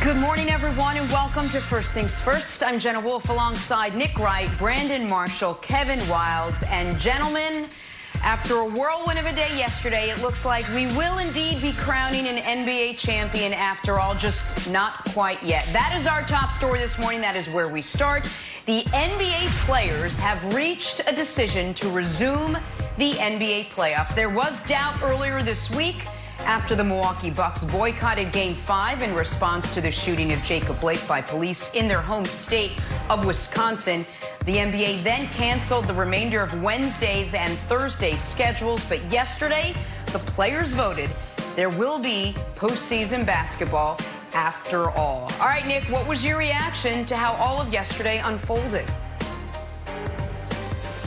Good morning, everyone, and welcome to First Things First. I'm Jenna Wolfe alongside Nick Wright, Brandon Marshall, Kevin Wilds, and gentlemen, after a whirlwind of a day yesterday, it looks like we will indeed be crowning an NBA champion after all, just not quite yet. That is our top story this morning. That is where we start. The NBA players have reached a decision to resume the NBA playoffs. There was doubt earlier this week after the Milwaukee Bucks boycotted Game 5 in response to the shooting of Jacob Blake by police in their home state of Wisconsin. The NBA then canceled the remainder of Wednesday's and Thursday's schedules, but yesterday the players voted there will be postseason basketball after all. All right, Nick, what was your reaction to how all of yesterday unfolded?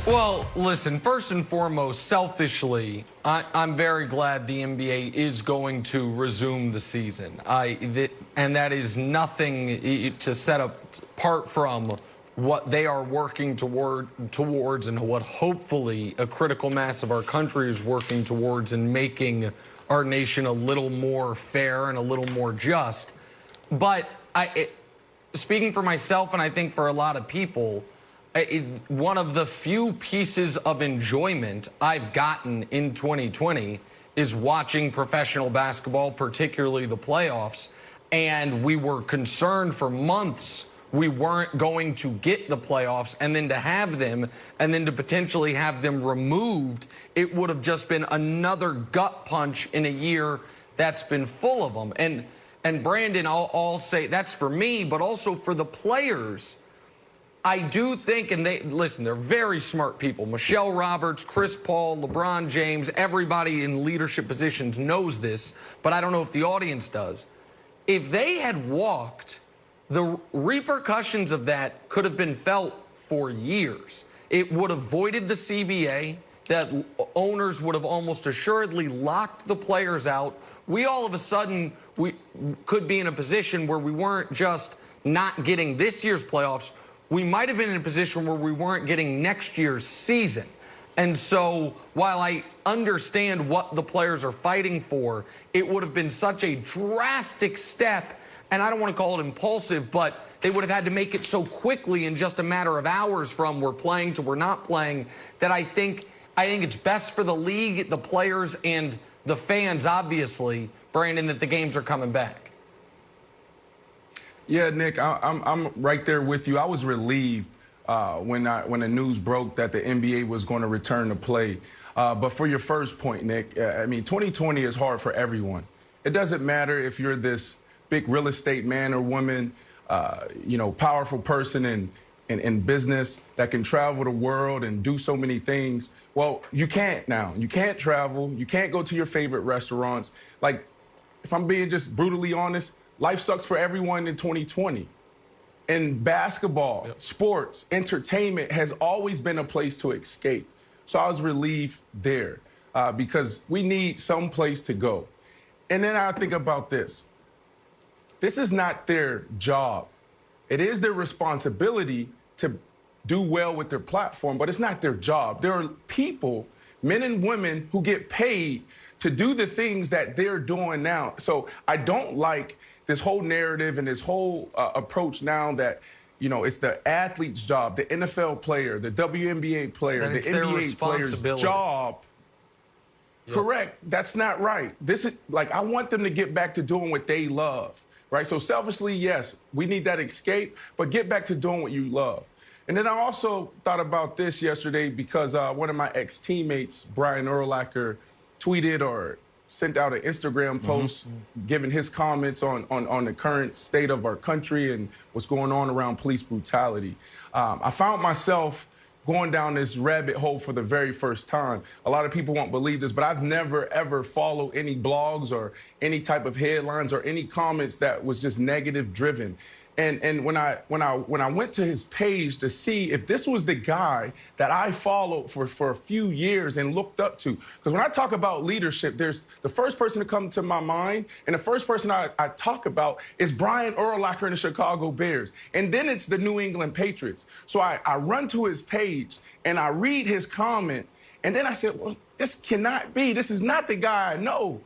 Well, listen, first and foremost, selfishly, I'm very glad the NBA is going to resume the season. And that is nothing to set apart from what they are working towards and what hopefully a critical mass of our country is working towards in making our nation a little more fair and a little more just. But speaking for myself, and I think for a lot of people, one of the few pieces of enjoyment I've gotten in 2020 is watching professional basketball, particularly the playoffs. And we were concerned for months we weren't going to get the playoffs, and then to have them, and then to potentially have them removed, it would have just been another gut punch in a year that's been full of them. And Brandon, I'll say that's for me, but also for the players. I do think, and they're very smart people. Michelle Roberts, Chris Paul, LeBron James, everybody in leadership positions knows this, but I don't know if the audience does. If they had walked, the repercussions of that could have been felt for years. It would have voided the CBA, that owners would have almost assuredly locked the players out. We all of a sudden, we could be in a position where we weren't just not getting this year's playoffs, we might have been in a position where we weren't getting next year's season. And so while I understand what the players are fighting for, it would have been such a drastic step, and I don't want to call it impulsive, but they would have had to make it so quickly in just a matter of hours from we're playing to we're not playing, that I think it's best for the league, the players, and the fans, obviously, Brandon, that the games are coming back. Yeah, Nick, I'm right there with you. I was relieved when the news broke that the NBA was going to return to play. But for your first point, Nick, I mean, 2020 is hard for everyone. It doesn't matter if you're this big real estate man or woman, powerful person in business that can travel the world and do so many things. Well, you can't now. You can't travel. You can't go to your favorite restaurants. Like, if I'm being just brutally honest, life sucks for everyone in 2020. And basketball, sports, entertainment has always been a place to escape. So I was relieved there because we need some place to go. And then I think about this. This is not their job. It is their responsibility to do well with their platform, but it's not their job. There are people, men and women, who get paid to do the things that they're doing now. So I don't like this whole narrative and this whole approach now that, it's the athlete's job, the NFL player, the WNBA player, the NBA player's job. Yep. Correct. That's not right. This is like, I want them to get back to doing what they love. Right? So selfishly, yes, we need that escape, but get back to doing what you love. And then I also thought about this yesterday because one of my ex-teammates, Brian Urlacher, tweeted or sent out an Instagram post giving his comments on the current state of our country and what's going on around police brutality. I found myself going down this rabbit hole for the very first time. A lot of people won't believe this, but I've never, ever followed any blogs or any type of headlines or any comments that was just negative driven. And when I went to his page to see if this was the guy that I followed for a few years and looked up to, because when I talk about leadership, there's the first person to come to my mind, and the first person I talk about is Brian Urlacher and the Chicago Bears, and then it's the New England Patriots. So I run to his page and I read his comment, and then I said, well, this cannot be. This is not the guy I know.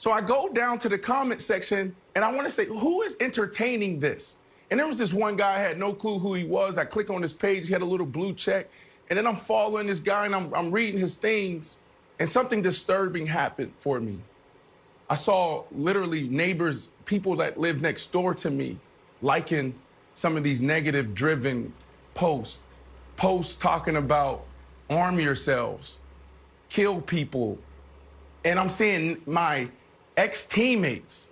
So I go down to the comment section, and I want to say, who is entertaining this? And there was this one guy, I had no clue who he was. I click on his page, he had a little blue check, and then I'm following this guy, and I'm reading his things, and something disturbing happened for me. I saw literally neighbors, people that live next door to me, liking some of these negative-driven posts talking about arm yourselves, kill people. And I'm seeing my ex-teammates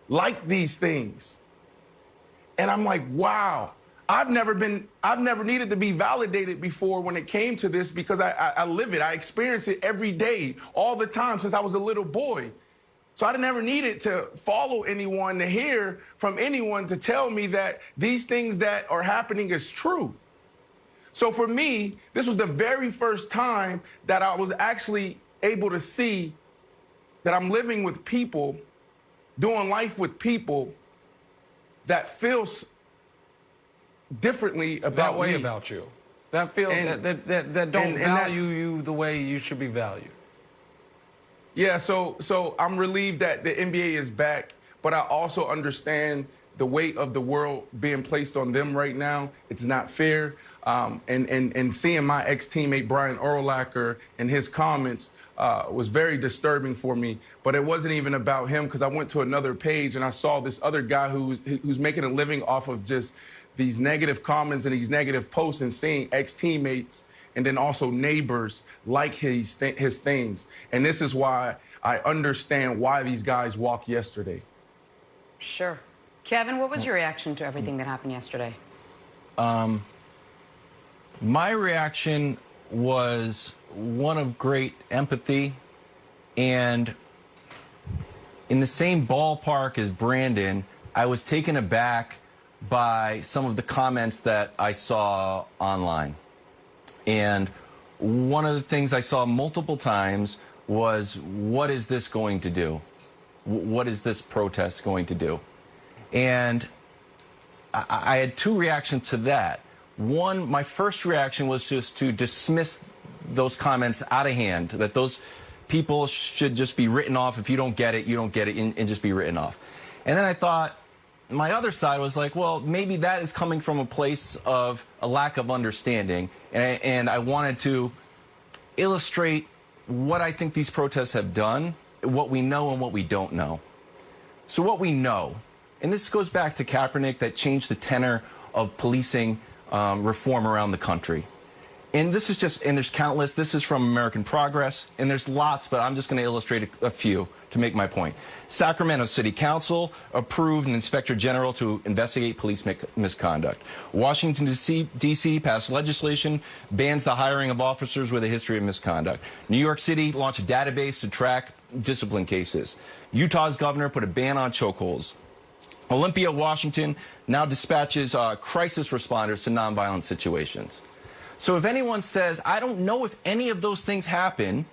like these things. And I'm like, wow, I've never needed to be validated before when it came to this, because I live it. I experience it every day, all the time since I was a little boy. So I never needed to follow anyone, to hear from anyone to tell me that these things that are happening is true. So for me, this was the very first time that I was actually able to see that I'm living with people, doing life with people that feels differently about that way me. About you. That feel that don't value you the way you should be valued. Yeah, so I'm relieved that the NBA is back, but I also understand the weight of the world being placed on them right now. It's not fair. And seeing my ex-teammate Brian Urlacher and his comments was very disturbing for me. But it wasn't even about him, because I went to another page and I saw this other guy who's making a living off of just these negative comments and these negative posts, and seeing ex-teammates and then also neighbors like his things. And this is why I understand why these guys walked yesterday. Sure. Kevin, what was your reaction to everything that happened yesterday? My reaction was one of great empathy, and in the same ballpark as Brandon, I was taken aback by some of the comments that I saw online. And one of the things I saw multiple times was, what is this going to do? What is this protest going to do? And I had two reactions to that. One, my first reaction was just to dismiss those comments out of hand, that those people should just be written off. If you don't get it, you don't get it, and just be written off. And then I thought, my other side was like, well, maybe that is coming from a place of a lack of understanding. And I wanted to illustrate what I think these protests have done, what we know and what we don't know. So what we know, and this goes back to Kaepernick, that changed the tenor of policing reform around the country. And this is just, and there's countless, this is from American Progress, and there's lots, but I'm just going to illustrate a few to make my point. Sacramento City Council approved an inspector general to investigate police misconduct. Washington, D.C. passed legislation, bans the hiring of officers with a history of misconduct. New York City launched a database to track discipline cases. Utah's governor put a ban on chokeholds. Olympia, Washington now dispatches crisis responders to nonviolent situations. So if anyone says, I don't know if any of those things happen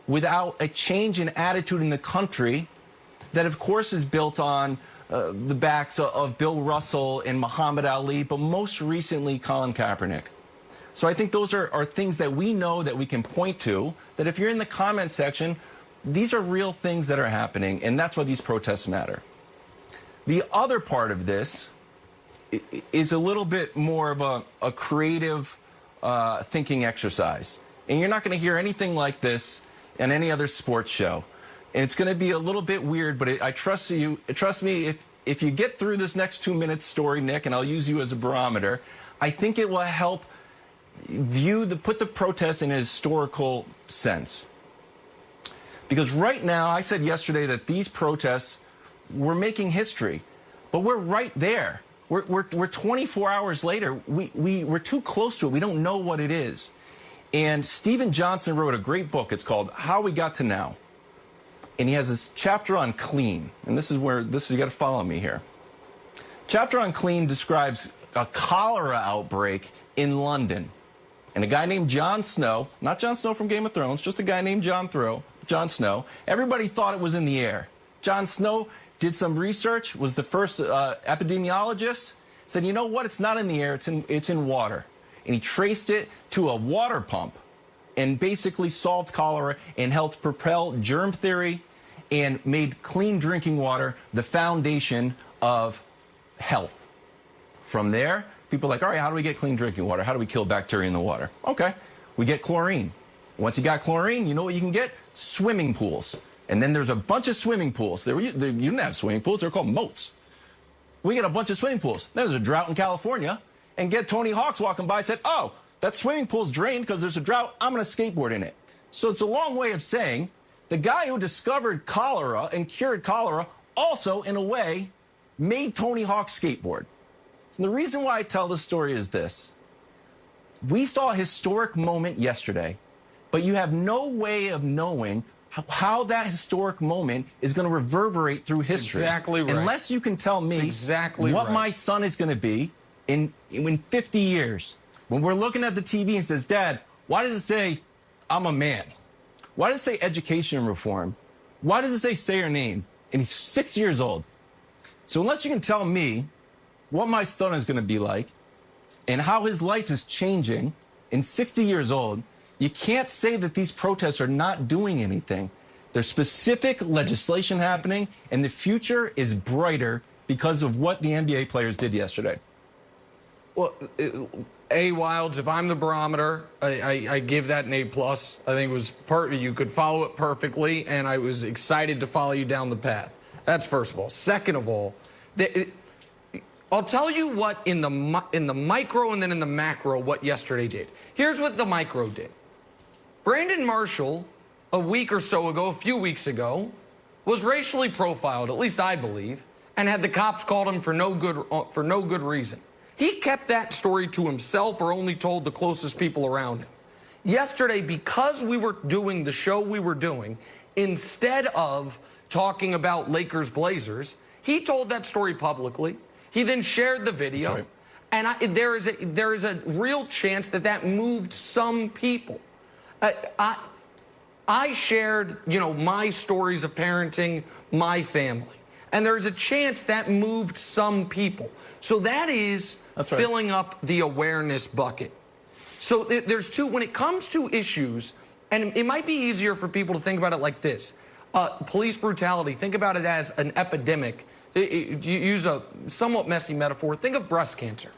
without a change in attitude in the country, that of course is built on the backs of Bill Russell and Muhammad Ali, but most recently Colin Kaepernick. So I think those are things that we know, that we can point to, that if you're in the comment section, these are real things that are happening, and that's why these protests matter. The other part of this is a little bit more of a creative thinking exercise. And you're not going to hear anything like this in any other sports show. And it's going to be a little bit weird, but I trust you. Trust me, if you get through this next 2 minutes story, Nick, and I'll use you as a barometer, I think it will help put the protest in a historical sense. Because right now, I said yesterday that these protests, we're making history, but we're right there. We're 24 hours later. We're too close to it. We don't know what it is. And Stephen Johnson wrote a great book. It's called How We Got to Now. And he has this chapter on clean. And this is you got to follow me here. Chapter on clean describes a cholera outbreak in London. And a guy named Jon Snow, not Jon Snow from Game of Thrones, just a guy named Jon Snow. Everybody thought it was in the air. Jon Snow did some research, was the first epidemiologist, said, you know what, it's not in the air, it's in water. And he traced it to a water pump and basically solved cholera and helped propel germ theory and made clean drinking water the foundation of health. From there, people are like, all right, how do we get clean drinking water? How do we kill bacteria in the water? Okay, we get chlorine. Once you got chlorine, you know what you can get? Swimming pools. And then there's a bunch of swimming pools. You didn't have swimming pools. They're called moats. We get a bunch of swimming pools. There's a drought in California, and get Tony Hawk's walking by and said, oh, that swimming pool's drained because there's a drought. I'm going to skateboard in it. So it's a long way of saying the guy who discovered cholera and cured cholera also, in a way, made Tony Hawk skateboard. So the reason why I tell this story is this. We saw a historic moment yesterday, but you have no way of knowing how that historic moment is going to reverberate through history. Exactly right. Unless you can tell me what my son is going to be in 50 years. When we're looking at the TV and says, Dad, why does it say, I'm a man? Why does it say education reform? Why does it say your name? And he's 6 years old. So unless you can tell me what my son is going to be like and how his life is changing in 60 years old, you can't say that these protests are not doing anything. There's specific legislation happening, and the future is brighter because of what the NBA players did yesterday. Well, Wildes, if I'm the barometer, I give that an A+. I think it was you could follow it perfectly, and I was excited to follow you down the path. That's first of all. Second of all, I'll tell you what in the micro and then in the macro what yesterday did. Here's what the micro did. Brandon Marshall, a week or so ago, a few weeks ago, was racially profiled, at least I believe, and had the cops called him for no good reason. He kept that story to himself or only told the closest people around him. Yesterday, because we were doing the show we were doing, instead of talking about Lakers-Blazers, he told that story publicly. He then shared the video. Right. And there is a real chance that moved some people. I shared, my stories of parenting, my family. And there's a chance that moved some people. So that is filling up the awareness bucket. So there's two, when it comes to issues, and it might be easier for people to think about it like this. Police brutality, think about it as an epidemic. You use a somewhat messy metaphor. Think of breast cancer.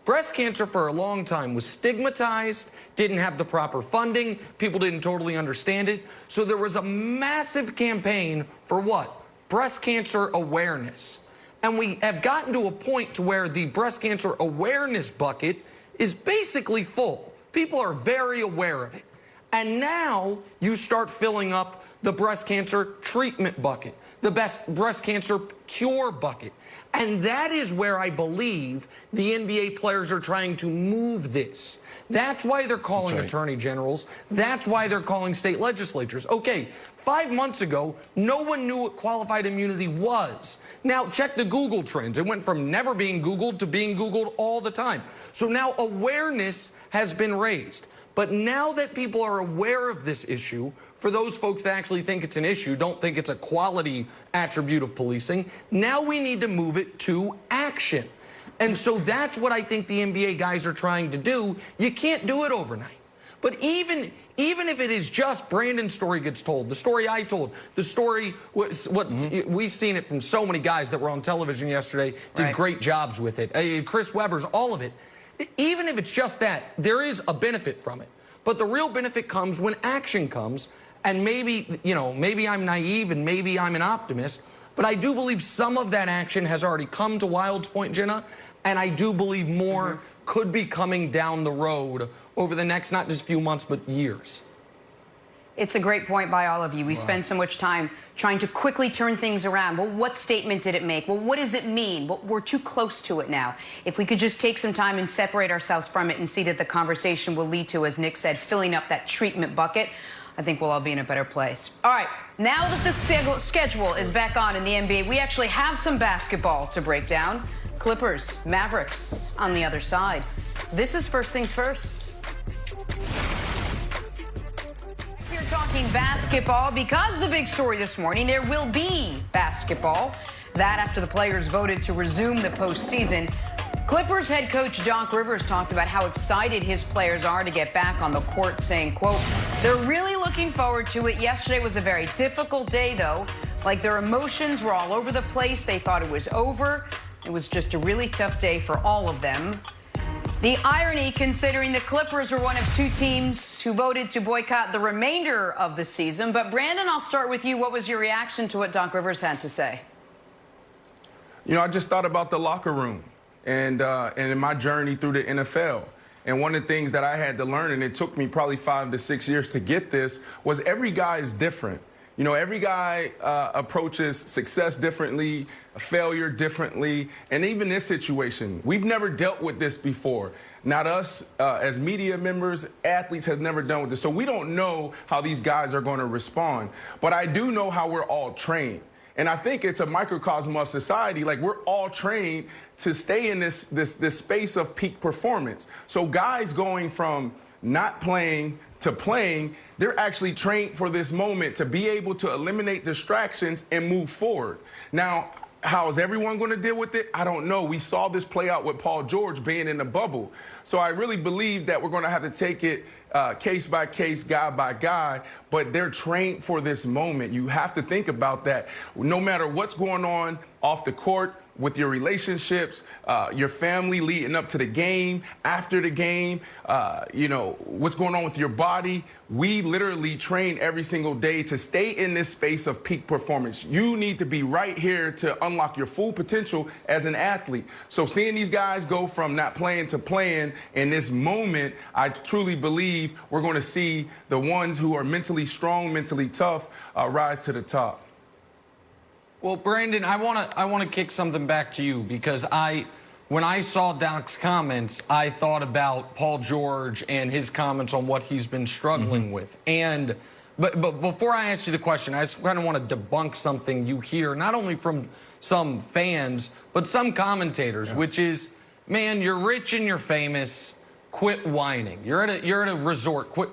Breast cancer for a long time was stigmatized, didn't have the proper funding, people didn't totally understand it. So there was a massive campaign for what? Breast cancer awareness. And we have gotten to a point to where the breast cancer awareness bucket is basically full. People are very aware of it. And now you start filling up the breast cancer treatment bucket, the best breast cancer cure bucket. And that is where I believe the NBA players are trying to move this. That's why they're calling attorney generals. That's why they're calling state legislatures. Okay, 5 months ago, no one knew what qualified immunity was. Now, check the Google trends. It went from never being Googled to being Googled all the time. So now awareness has been raised. But now that people are aware of this issue, for those folks that actually think it's an issue, don't think it's a quality attribute of policing, now we need to move it to action. And so that's what I think the NBA guys are trying to do. You can't do it overnight. But even if it is just Brandon's story gets told, the story I told, the story, we've seen it from so many guys that were on television yesterday, did great jobs with it. Chris Webber's, all of it. Even if it's just that, there is a benefit from it. But the real benefit comes when action comes. And maybe, maybe I'm naive and maybe I'm an optimist, but I do believe some of that action has already come to Wild's point, Jenna, and I do believe more could be coming down the road over the next, not just few months, but years. It's a great point by all of you. We spend so much time trying to quickly turn things around. Well, what statement did it make? Well, what does it mean? Well, we're too close to it now. If we could just take some time and separate ourselves from it and see that the conversation will lead to, as Nick said, filling up that treatment bucket, I think we'll all be in a better place. All right, now that the schedule is back on in the NBA, we actually have some basketball to break down. Clippers, Mavericks on the other side. This is First Things First. We're talking basketball because the big story this morning, there will be basketball. That after the players voted to resume the postseason. Clippers head coach Doc Rivers talked about how excited his players are to get back on the court, saying, quote, they're really looking forward to it. Yesterday was a very difficult day, though, Like their emotions were all over the place. They thought it was over. It was just a really tough day for all of them. The irony, considering the Clippers were one of two teams who voted to boycott the remainder of the season. But Brandon, I'll start with you. What was your reaction to what Doc Rivers had to say? You know, I just thought about the locker room and in my journey through the NFL. And one of the things that I had to learn, and it took me probably 5 to 6 years to get this, was every guy is different. You know, every guy approaches success differently, failure differently, and even this situation, we've never dealt with this before. Not us as media members, athletes have never done with this. So we don't know how these guys are going to respond. But I do know how we're all trained. And I think it's a microcosm of society. Like, we're all trained to stay in this space of peak performance. So guys going from not playing to playing, they're actually trained for this moment to be able to eliminate distractions and move forward. Now, how is everyone going to deal with it? I don't know. We saw this play out with Paul George being in the bubble. So I really believe that we're going to have to take it case by case, guy by guy, but they're trained for this moment. You have to think about that. No matter what's going on off the court, with your relationships, your family leading up to the game, after the game, you know, what's going on with your body. We literally train every single day to stay in this space of peak performance. You need to be right here to unlock your full potential as an athlete. So seeing these guys go from not playing to playing in this moment, I truly believe we're going to see the ones who are mentally strong, mentally tough, rise to the top. Well, Brandon, I want to kick something back to you because when I saw Doc's comments, I thought about Paul George and his comments on what he's been struggling with. And but before I ask you the question, I just kind of want to debunk something you hear not only from some fans but some commentators, which is, man, you're rich and you're famous. Quit whining. You're at a resort. Quit.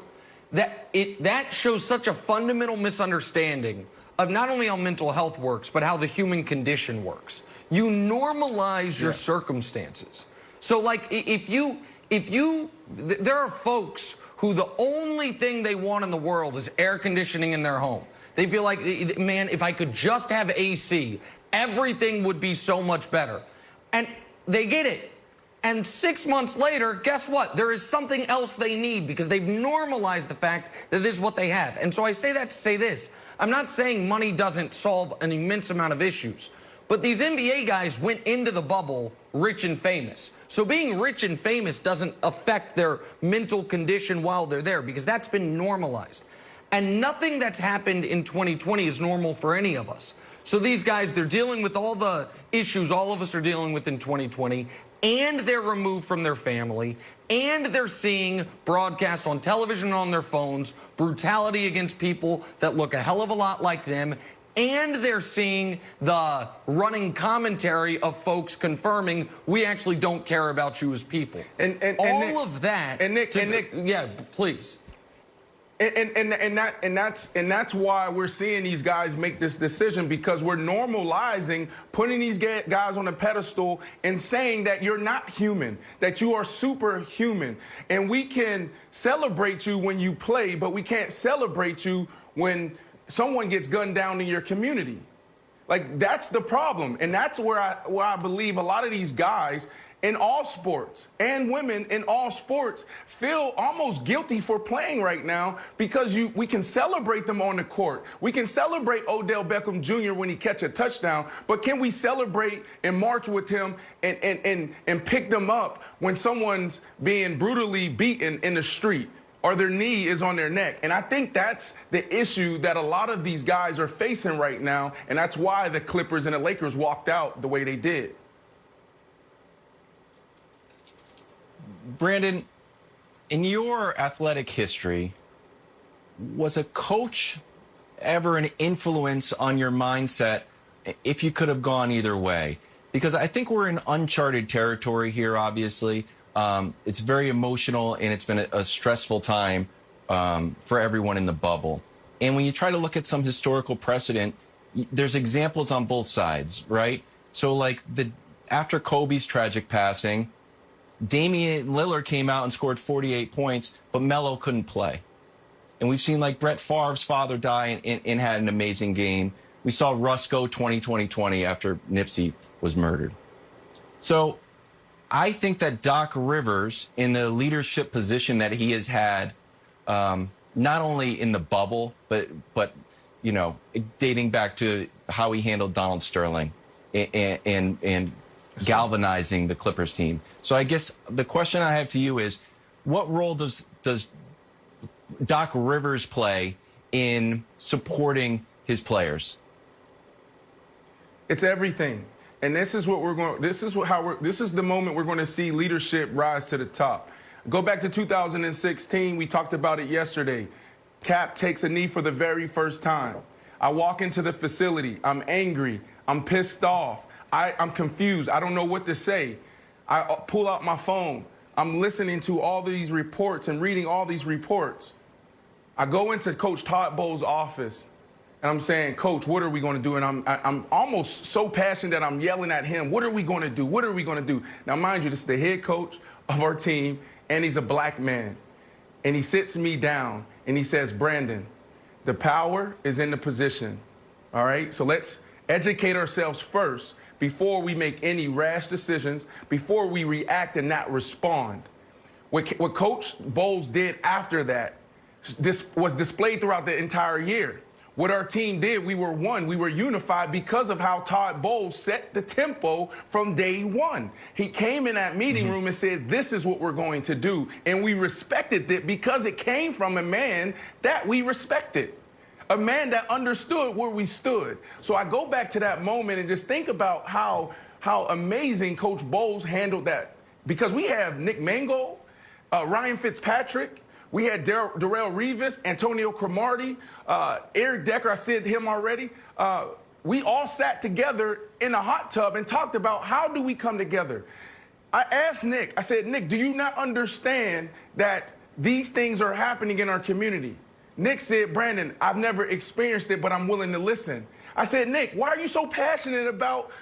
That shows such a fundamental misunderstanding of not only how mental health works, but how the human condition works. You normalize your circumstances. So, like, there are folks who the only thing they want in the world is air conditioning in their home. They feel like, man, if I could just have AC, everything would be so much better. And they get it. And 6 months later, guess what? There is something else they need because they've normalized the fact that this is what they have. And so I say that to say this. I'm not saying money doesn't solve an immense amount of issues, but these NBA guys went into the bubble rich and famous. So being rich and famous doesn't affect their mental condition while they're there because that's been normalized. And nothing that's happened in 2020 is normal for any of us. So these guys, they're dealing with all the issues all of us are dealing with in 2020, and they're removed from their family, and they're seeing broadcast on television and on their phones brutality against people that look a hell of a lot like them, and they're seeing the running commentary of folks confirming we actually don't care about you as people. And all Nick, of that. And Nick, yeah, please. And that's why we're seeing these guys make this decision, because we're normalizing putting these guys on a pedestal and saying that you're not human, that you are superhuman. And we can celebrate you when you play, but we can't celebrate you when someone gets gunned down in your community. Like, that's the problem. And that's where I believe a lot of these guys in all sports and women in all sports feel almost guilty for playing right now, because we can celebrate them on the court. We can celebrate Odell Beckham Jr. when he catch a touchdown, but can we celebrate and march with him and pick them up when someone's being brutally beaten in the street or their knee is on their neck? And I think that's the issue that a lot of these guys are facing right now, and that's why the Clippers and the Lakers walked out the way they did. Brandon, in your athletic history, was a coach ever an influence on your mindset if you could have gone either way? Because I think we're in uncharted territory here, obviously. It's very emotional, and it's been a stressful time for everyone in the bubble. And when you try to look at some historical precedent, there's examples on both sides, right? So, like, after Kobe's tragic passing, Damian Lillard came out and scored 48 points, but Melo couldn't play. And we've seen, like, Brett Favre's father die and had an amazing game. We saw Russ go 20-20-20 after Nipsey was murdered. So I think that Doc Rivers, in the leadership position that he has had, not only in the bubble, but you know, dating back to how he handled Donald Sterling and galvanizing the Clippers team. So I guess the question I have to you is, what role does Doc Rivers play in supporting his players? It's everything. And this is what we're going, this is the moment we're going to see leadership rise to the top. Go back to 2016, we talked about it yesterday. Cap takes a knee for the very first time. I walk into the facility, I'm angry, I'm pissed off, I'm confused, I don't know what to say. I pull out my phone, I'm listening to all these reports and reading all these reports. I go into Coach Todd Bowles' office, and I'm saying, Coach, what are we going to do? And I'm almost so passionate that I'm yelling at him, what are we going to do? What are we going to do? Now, mind you, this is the head coach of our team, and he's a black man. And he sits me down, and he says, Brandon, the power is in the position, all right? So let's educate ourselves first before we make any rash decisions, before we react and not respond. What Coach Bowles did after that, this was displayed throughout the entire year. What our team did, we were one, we were unified because of how Todd Bowles set the tempo from day one. He came in that meeting room and said, this is what we're going to do. And we respected it because it came from a man that we respected, a man that understood where we stood. So I go back to that moment and just think about how amazing Coach Bowles handled that. Because we have Nick Mangold, Ryan Fitzpatrick, we had Darrell Revis, Antonio Cromartie, Eric Decker, I said him already. We all sat together in a hot tub and talked about how do we come together. I asked Nick, I said, Nick, do you not understand that these things are happening in our community? Nick said, Brandon, I've never experienced it, but I'm willing to listen. I said, Nick, why are you so passionate about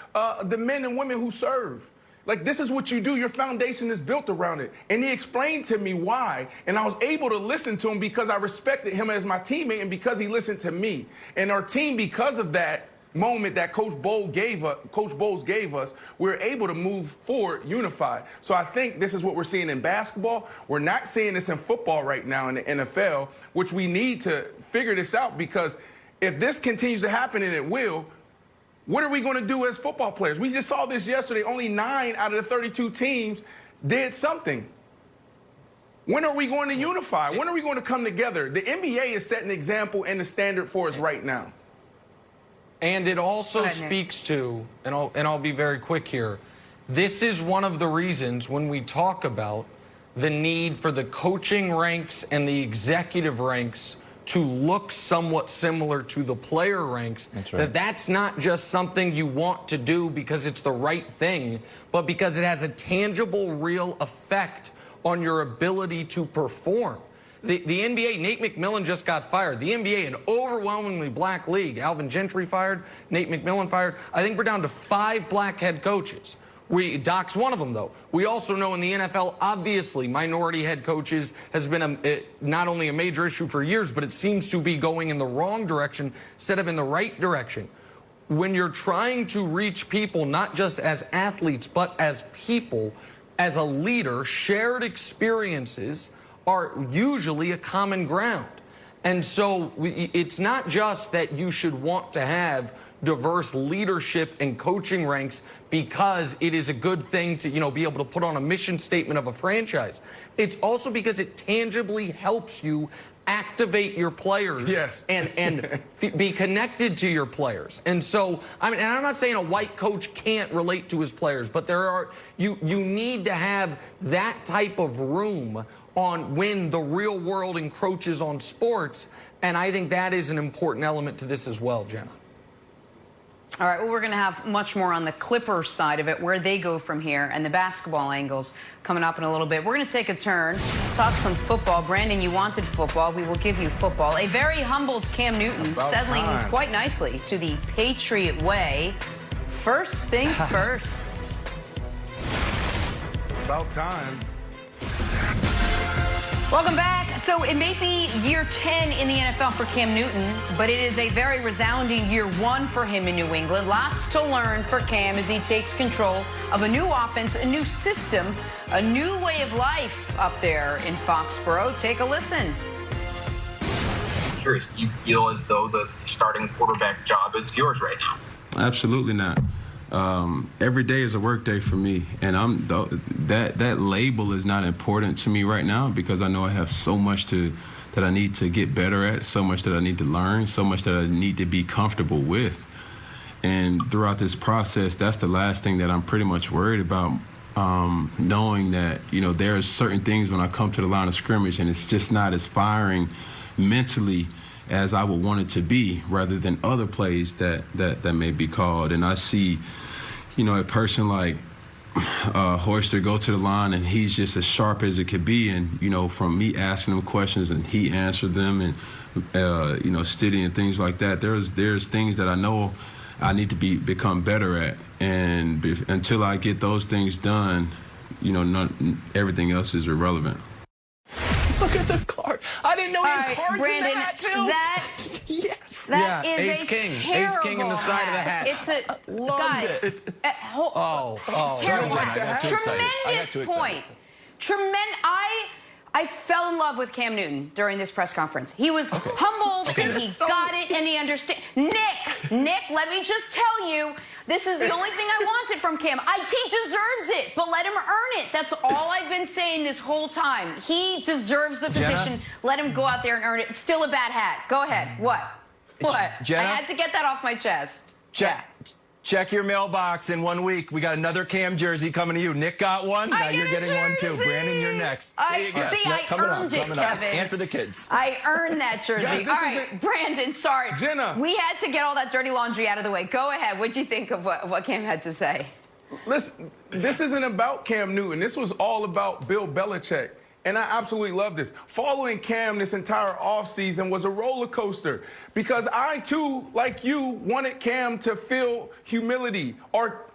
the men and women who serve? Like, this is what you do. Your foundation is built around it. And he explained to me why. And I was able to listen to him because I respected him as my teammate and because he listened to me. And our team, because of that moment that Coach Bowles gave us, we were able to move forward unified. So I think this is what we're seeing in basketball. We're not seeing this in football right now in the NFL, which we need to figure this out, because if this continues to happen, and it will, what are we going to do as football players? We just saw this yesterday. Only 9 out of the 32 teams did something. When are we going to unify? When are we going to come together? The NBA is setting the example and the standard for us right now. And it also speaks to, and I'll be very quick here, this is one of the reasons when we talk about the need for the coaching ranks and the executive ranks to look somewhat similar to the player ranks. That's right. That's not just something you want to do because it's the right thing, but because it has a tangible, real effect on your ability to perform. The NBA, Nate McMillan just got fired. The NBA, an overwhelmingly black league. Alvin Gentry fired, Nate McMillan fired. I think we're down to 5 black head coaches. Doc's one of them, though. We also know in the NFL, obviously, minority head coaches has been not only a major issue for years, but it seems to be going in the wrong direction instead of in the right direction. When you're trying to reach people, not just as athletes, but as people, as a leader, shared experiences are usually a common ground. And so it's not just that you should want to have diverse leadership and coaching ranks because it is a good thing to, be able to put on a mission statement of a franchise. It's also because it tangibly helps you activate your players. Yes. and be connected to your players. And so, and I'm not saying a white coach can't relate to his players, but you need to have that type of room on when the real world encroaches on sports. And I think that is an important element to this as well, Jenna. All right, well, we're going to have much more on the Clippers side of it, where they go from here, and the basketball angles coming up in a little bit. We're going to take a turn, talk some football. Brandon, you wanted football. We will give you football. A very humbled Cam Newton settling quite nicely to the Patriot way. First things first. About time. Welcome back. So it may be year 10 in the NFL for Cam Newton, but it is a very resounding year 1 for him in New England. Lots to learn for Cam as he takes control of a new offense, a new system, a new way of life up there in Foxborough. Take a listen. Curious, do you feel as though the starting quarterback job is yours right now? Absolutely not. Every day is a work day for me, and that label is not important to me right now because I know I have so much that I need to get better at, so much that I need to learn, so much that I need to be comfortable with. And throughout this process, that's the last thing that I'm pretty much worried about, knowing that, there's certain things when I come to the line of scrimmage and it's just not as firing mentally as I would want it to be, rather than other plays that may be called. And I see, a person like Hoyster go to the line and he's just as sharp as it could be. And, from me asking him questions and he answered them and, Stiddy and things like that, there's things that I know I need to become better at. And until I get those things done, everything else is irrelevant. Look at the card. I didn't know he had cards Brandon, in the hat, too. Yes. That is Ace a King. terrible Ace King in the side of the hat. It's a guys. Terrible I got too excited. Tremendous point. I fell in love with Cam Newton during this press conference. He was humbled and he got it and he understood. Nick, let me just tell you, this is the only thing I wanted from Cam. He deserves it, but let him earn it. That's all I've been saying this whole time. He deserves the position. Jenna? Let him go out there and earn it. It's still a bad hat. Go ahead. What? Jenna? I had to get that off my chest. Check your mailbox in 1 week. We got another Cam jersey coming to you. Nick got one. Now you're getting one too. Brandon, you're next. I earned it, Kevin. And for the kids. I earned that jersey. Guys, all right, Brandon, sorry. Jenna. We had to get all that dirty laundry out of the way. Go ahead. What'd you think of what Cam had to say? Listen, this isn't about Cam Newton. This was all about Bill Belichick. And I absolutely love this. Following Cam this entire offseason was a roller coaster because I, too, like you, wanted Cam to feel humility or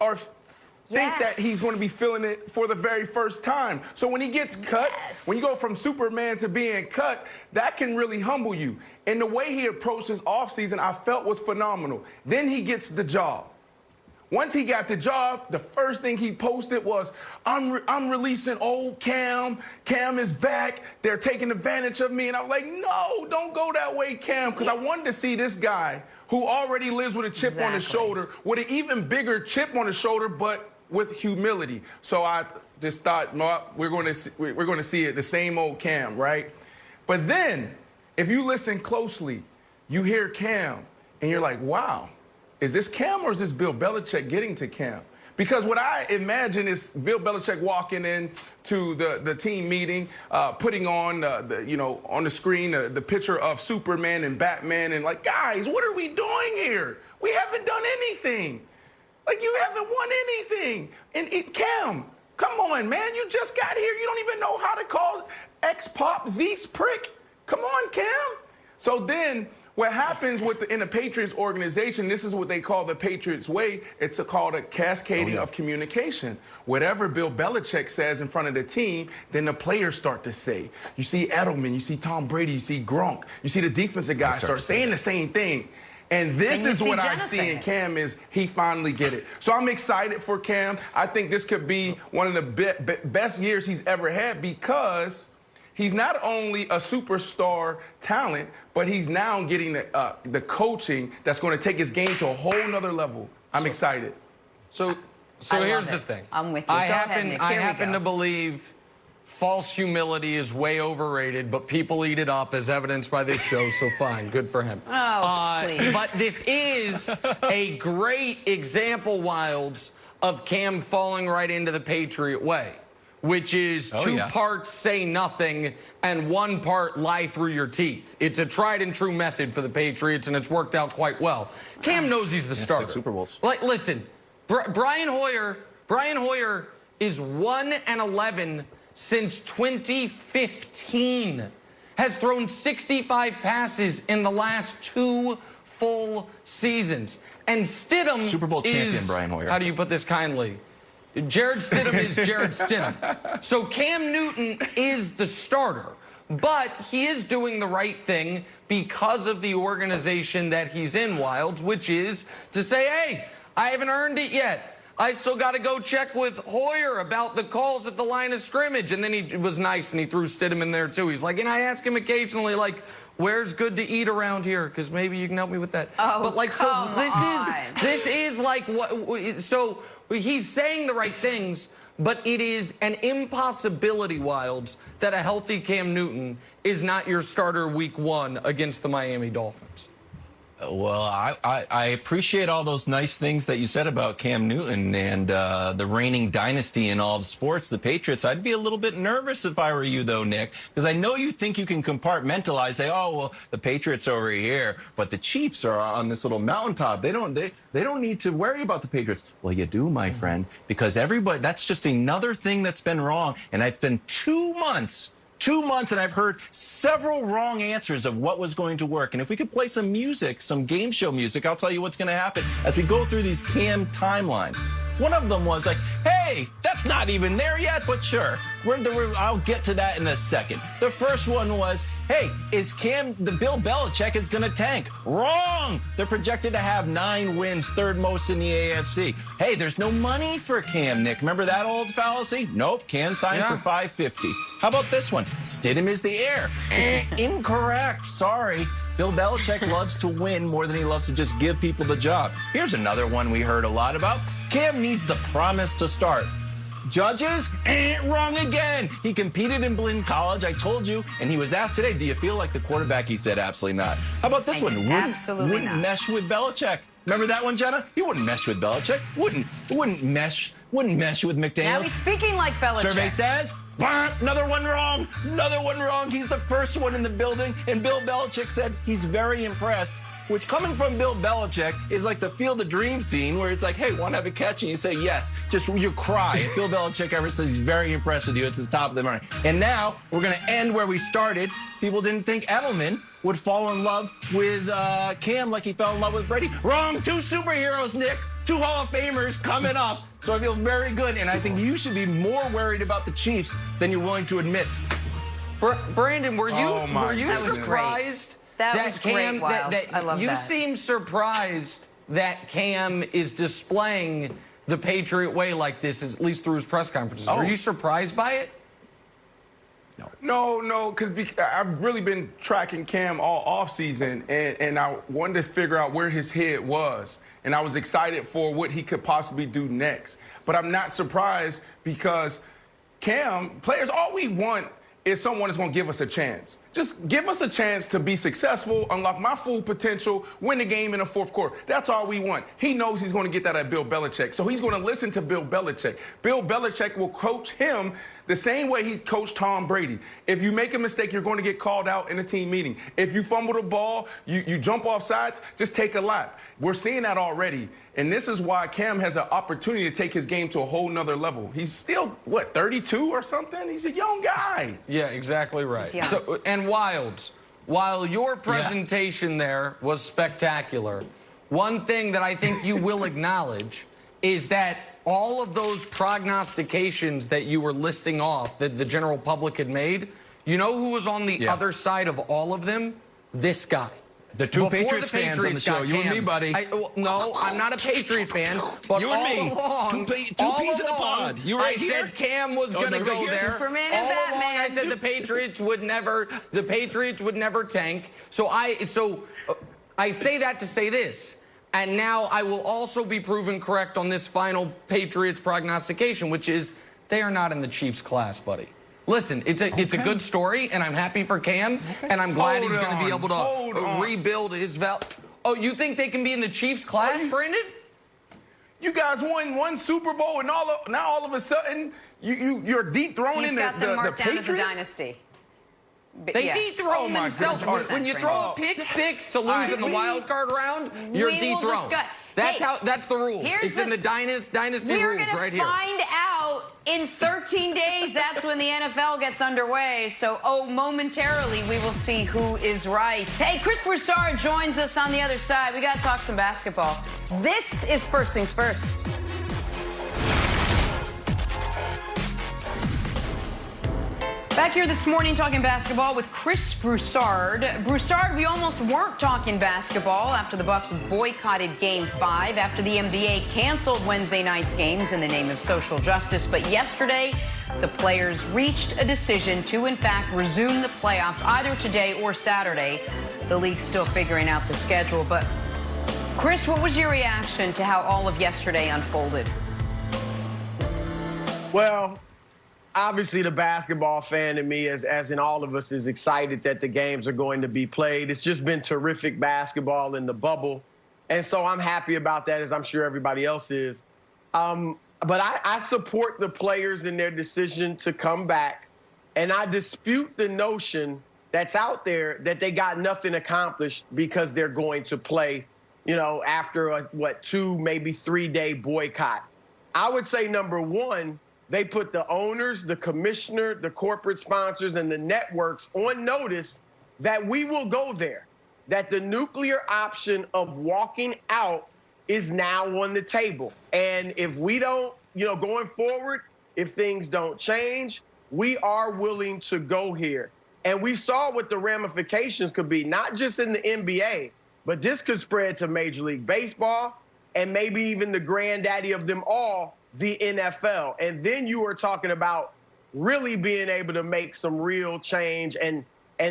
think that he's going to be feeling it for the very first time. So when he gets cut, when you go from Superman to being cut, that can really humble you. And the way he approached his offseason, I felt was phenomenal. Then he gets the job. Once he got the job, the first thing he posted was, I'm releasing old Cam. Cam is back. They're taking advantage of me. And I was like, no, don't go that way, Cam, because I wanted to see this guy who already lives with a chip on his shoulder, with an even bigger chip on his shoulder, but with humility. So I just thought, no, we're going to see it, the same old Cam, right? But then, if you listen closely, you hear Cam, and you're like, wow. Is this Cam or is this Bill Belichick getting to Cam? Because what I imagine is Bill Belichick walking in to the team meeting, putting on on the screen the picture of Superman and Batman, and like, guys, what are we doing here? We haven't done anything. Like, you haven't won anything. And Cam, come on, man, you just got here. You don't even know how to call X-Pop Zeus prick. Come on, Cam. So then, what happens in the Patriots organization, this is what they call the Patriots way. It's called a cascading of communication. Whatever Bill Belichick says in front of the team, then the players start to say. You see Edelman, you see Tom Brady, you see Gronk, you see the defensive guys start saying the same thing. And this is what I see in Cam is he finally get it. So I'm excited for Cam. I think this could be one of the best years he's ever had because he's not only a superstar talent, but he's now getting the coaching that's going to take his game to a whole nother level. I'm excited. So here's the thing. I'm with you. I Go ahead, Nick. I Here we happen go. to believe false humility is way overrated, but people eat it up as evidenced by this show, so fine. Good for him. Oh, please. But this is a great example, Wilds, of Cam falling right into the Patriot way, which is two parts say nothing and one part lie through your teeth. It's a tried and true method for the Patriots, and it's worked out quite well. Cam knows he's the starter. 6 Super Bowls. Like, listen, Brian Hoyer is 1-11 since 2015. Has thrown 65 passes in the last 2 full seasons. And Stidham Super Bowl champion, Brian Hoyer. How do you put this kindly? Jared Stidham is Jared Stidham. So Cam Newton is the starter. but he is doing the right thing because of the organization that he's in, Wildes, which is to say, hey, I haven't earned it yet. I still got to go check with Hoyer about the calls at the line of scrimmage. And then he was nice and he threw Stidham in there too. He's like, and I ask him occasionally, like, where's good to eat around here? Because maybe you can help me with that. Oh, but like, so this is like what, so he's saying the right things, but it is an impossibility, Wildes, that a healthy Cam Newton is not your starter week 1 against the Miami Dolphins. Well, I appreciate all those nice things that you said about Cam Newton and the reigning dynasty in all of sports, the Patriots. I'd be a little bit nervous if I were you, though, Nick, because I know you think you can compartmentalize, say, oh, well, the Patriots over here, but the Chiefs are on this little mountaintop. They don't need to worry about the Patriots. Well, you do, my friend, because everybody, that's just another thing that's been wrong. And I've been 2 months, and I've heard several wrong answers of what was going to work. And if we could play some music, some game show music, I'll tell you what's going to happen as we go through these Cam timelines. One of them was like, hey, that's not even there yet, but sure. I'll get to that in a second. The first one was, hey, is Cam, the Bill Belichick is going to tank? Wrong! They're projected to have 9 wins, 3rd most in the AFC. Hey, there's no money for Cam, Nick. Remember that old fallacy? Nope, Cam signed for $550. How about this one? Stidham is the heir. Incorrect, sorry. Bill Belichick loves to win more than he loves to just give people the job. Here's another one we heard a lot about. Cam needs the promise to start. Judges? Wrong again. He competed in Blinn College, I told you, and he was asked today, do you feel like the quarterback? He said, absolutely not. How about this one? Wouldn't mesh with Belichick. Remember that one, Jenna? He wouldn't mesh with Belichick. Wouldn't mesh with McDaniels. Now he's speaking like Belichick. Survey says, another one wrong. Another one wrong. He's the first one in the building, and Bill Belichick said he's very impressed. Which, coming from Bill Belichick, is like the Field of Dreams scene where it's like, hey, want to have a catch? And you say yes. Just you cry. If Bill Belichick ever says he's very impressed with you, it's his top of the morning. And now we're going to end where we started. People didn't think Edelman would fall in love with Cam like he fell in love with Brady. Wrong. 2 superheroes, Nick. 2 Hall of Famers coming up. So I feel very good. And I think you should be more worried about the Chiefs than you're willing to admit. Brandon, were you surprised? That was Cam, great, Wildes. I love that. You seem surprised that Cam is displaying the Patriot way like this, at least through his press conferences. Are you surprised by it? No, because I've really been tracking Cam all offseason, and I wanted to figure out where his head was. And I was excited for what he could possibly do next. But I'm not surprised because Cam, players, all we want is someone that's going to give us a chance. Just give us a chance to be successful, unlock my full potential, win the game in the 4th quarter. That's all we want. He knows he's going to get that at Bill Belichick, so he's going to listen to Bill Belichick. Bill Belichick will coach him the same way he coached Tom Brady. If you make a mistake, you're going to get called out in a team meeting. If you fumble the ball, you jump off sides, just take a lap. We're seeing that already. And this is why Cam has an opportunity to take his game to a whole nother level. He's still, 32 or something? He's a young guy. Yeah, exactly right. So, and Wildes, while your presentation there was spectacular, one thing that I think you will acknowledge is that all of those prognostications that you were listing off that the general public had made, you know who was on the other side of all of them? This guy. The two Patriots fans on the show, you and me, buddy. No, I'm not a Patriot fan, but you and me, two peas in the pod. You right here? I said Cam was going to go there. Superman and Batman. Along, I said the Patriots would never tank. So I say that to say this. And now I will also be proven correct on this final Patriots prognostication, which is they are not in the Chiefs class, buddy. Listen, it's a good story, and I'm happy for Cam, and I'm glad he's going to be able to rebuild his value. Oh, you think they can be in the Chiefs class, Brandon? You guys won 1 Super Bowl, and now all of a sudden you're dethroning the Patriots? He's got them marked down as a dynasty. They dethrone themselves. When you throw a pick 6 to lose in the wild card round, you're dethroned. That's the rules. It's in the dynasty rules right here. We're going to find out in 13 days. That's when the NFL gets underway. So, momentarily, we will see who is right. Hey, Chris Broussard joins us on the other side. We got to talk some basketball. This is First Things First. Back here this morning talking basketball with Chris Broussard. Broussard, we almost weren't talking basketball after the Bucks boycotted Game 5, after the NBA canceled Wednesday night's games in the name of social justice. But yesterday, the players reached a decision to, in fact, resume the playoffs either today or Saturday. The league's still figuring out the schedule. But, Chris, what was your reaction to how all of yesterday unfolded? Well, obviously, the basketball fan in me, as in all of us, is excited that the games are going to be played. It's just been terrific basketball in the bubble. And so I'm happy about that, as I'm sure everybody else is. But I support the players in their decision to come back. And I dispute the notion that's out there that they got nothing accomplished because they're going to play, after a, 2, maybe 3-day boycott. I would say, number one, they put the owners, the commissioner, the corporate sponsors, and the networks on notice that we will go there, that the nuclear option of walking out is now on the table. And if we don't, going forward, if things don't change, we are willing to go here. And we saw what the ramifications could be, not just in the NBA, but this could spread to Major League Baseball and maybe even the granddaddy of them all, the NFL. And then you are talking about really being able to make some real change and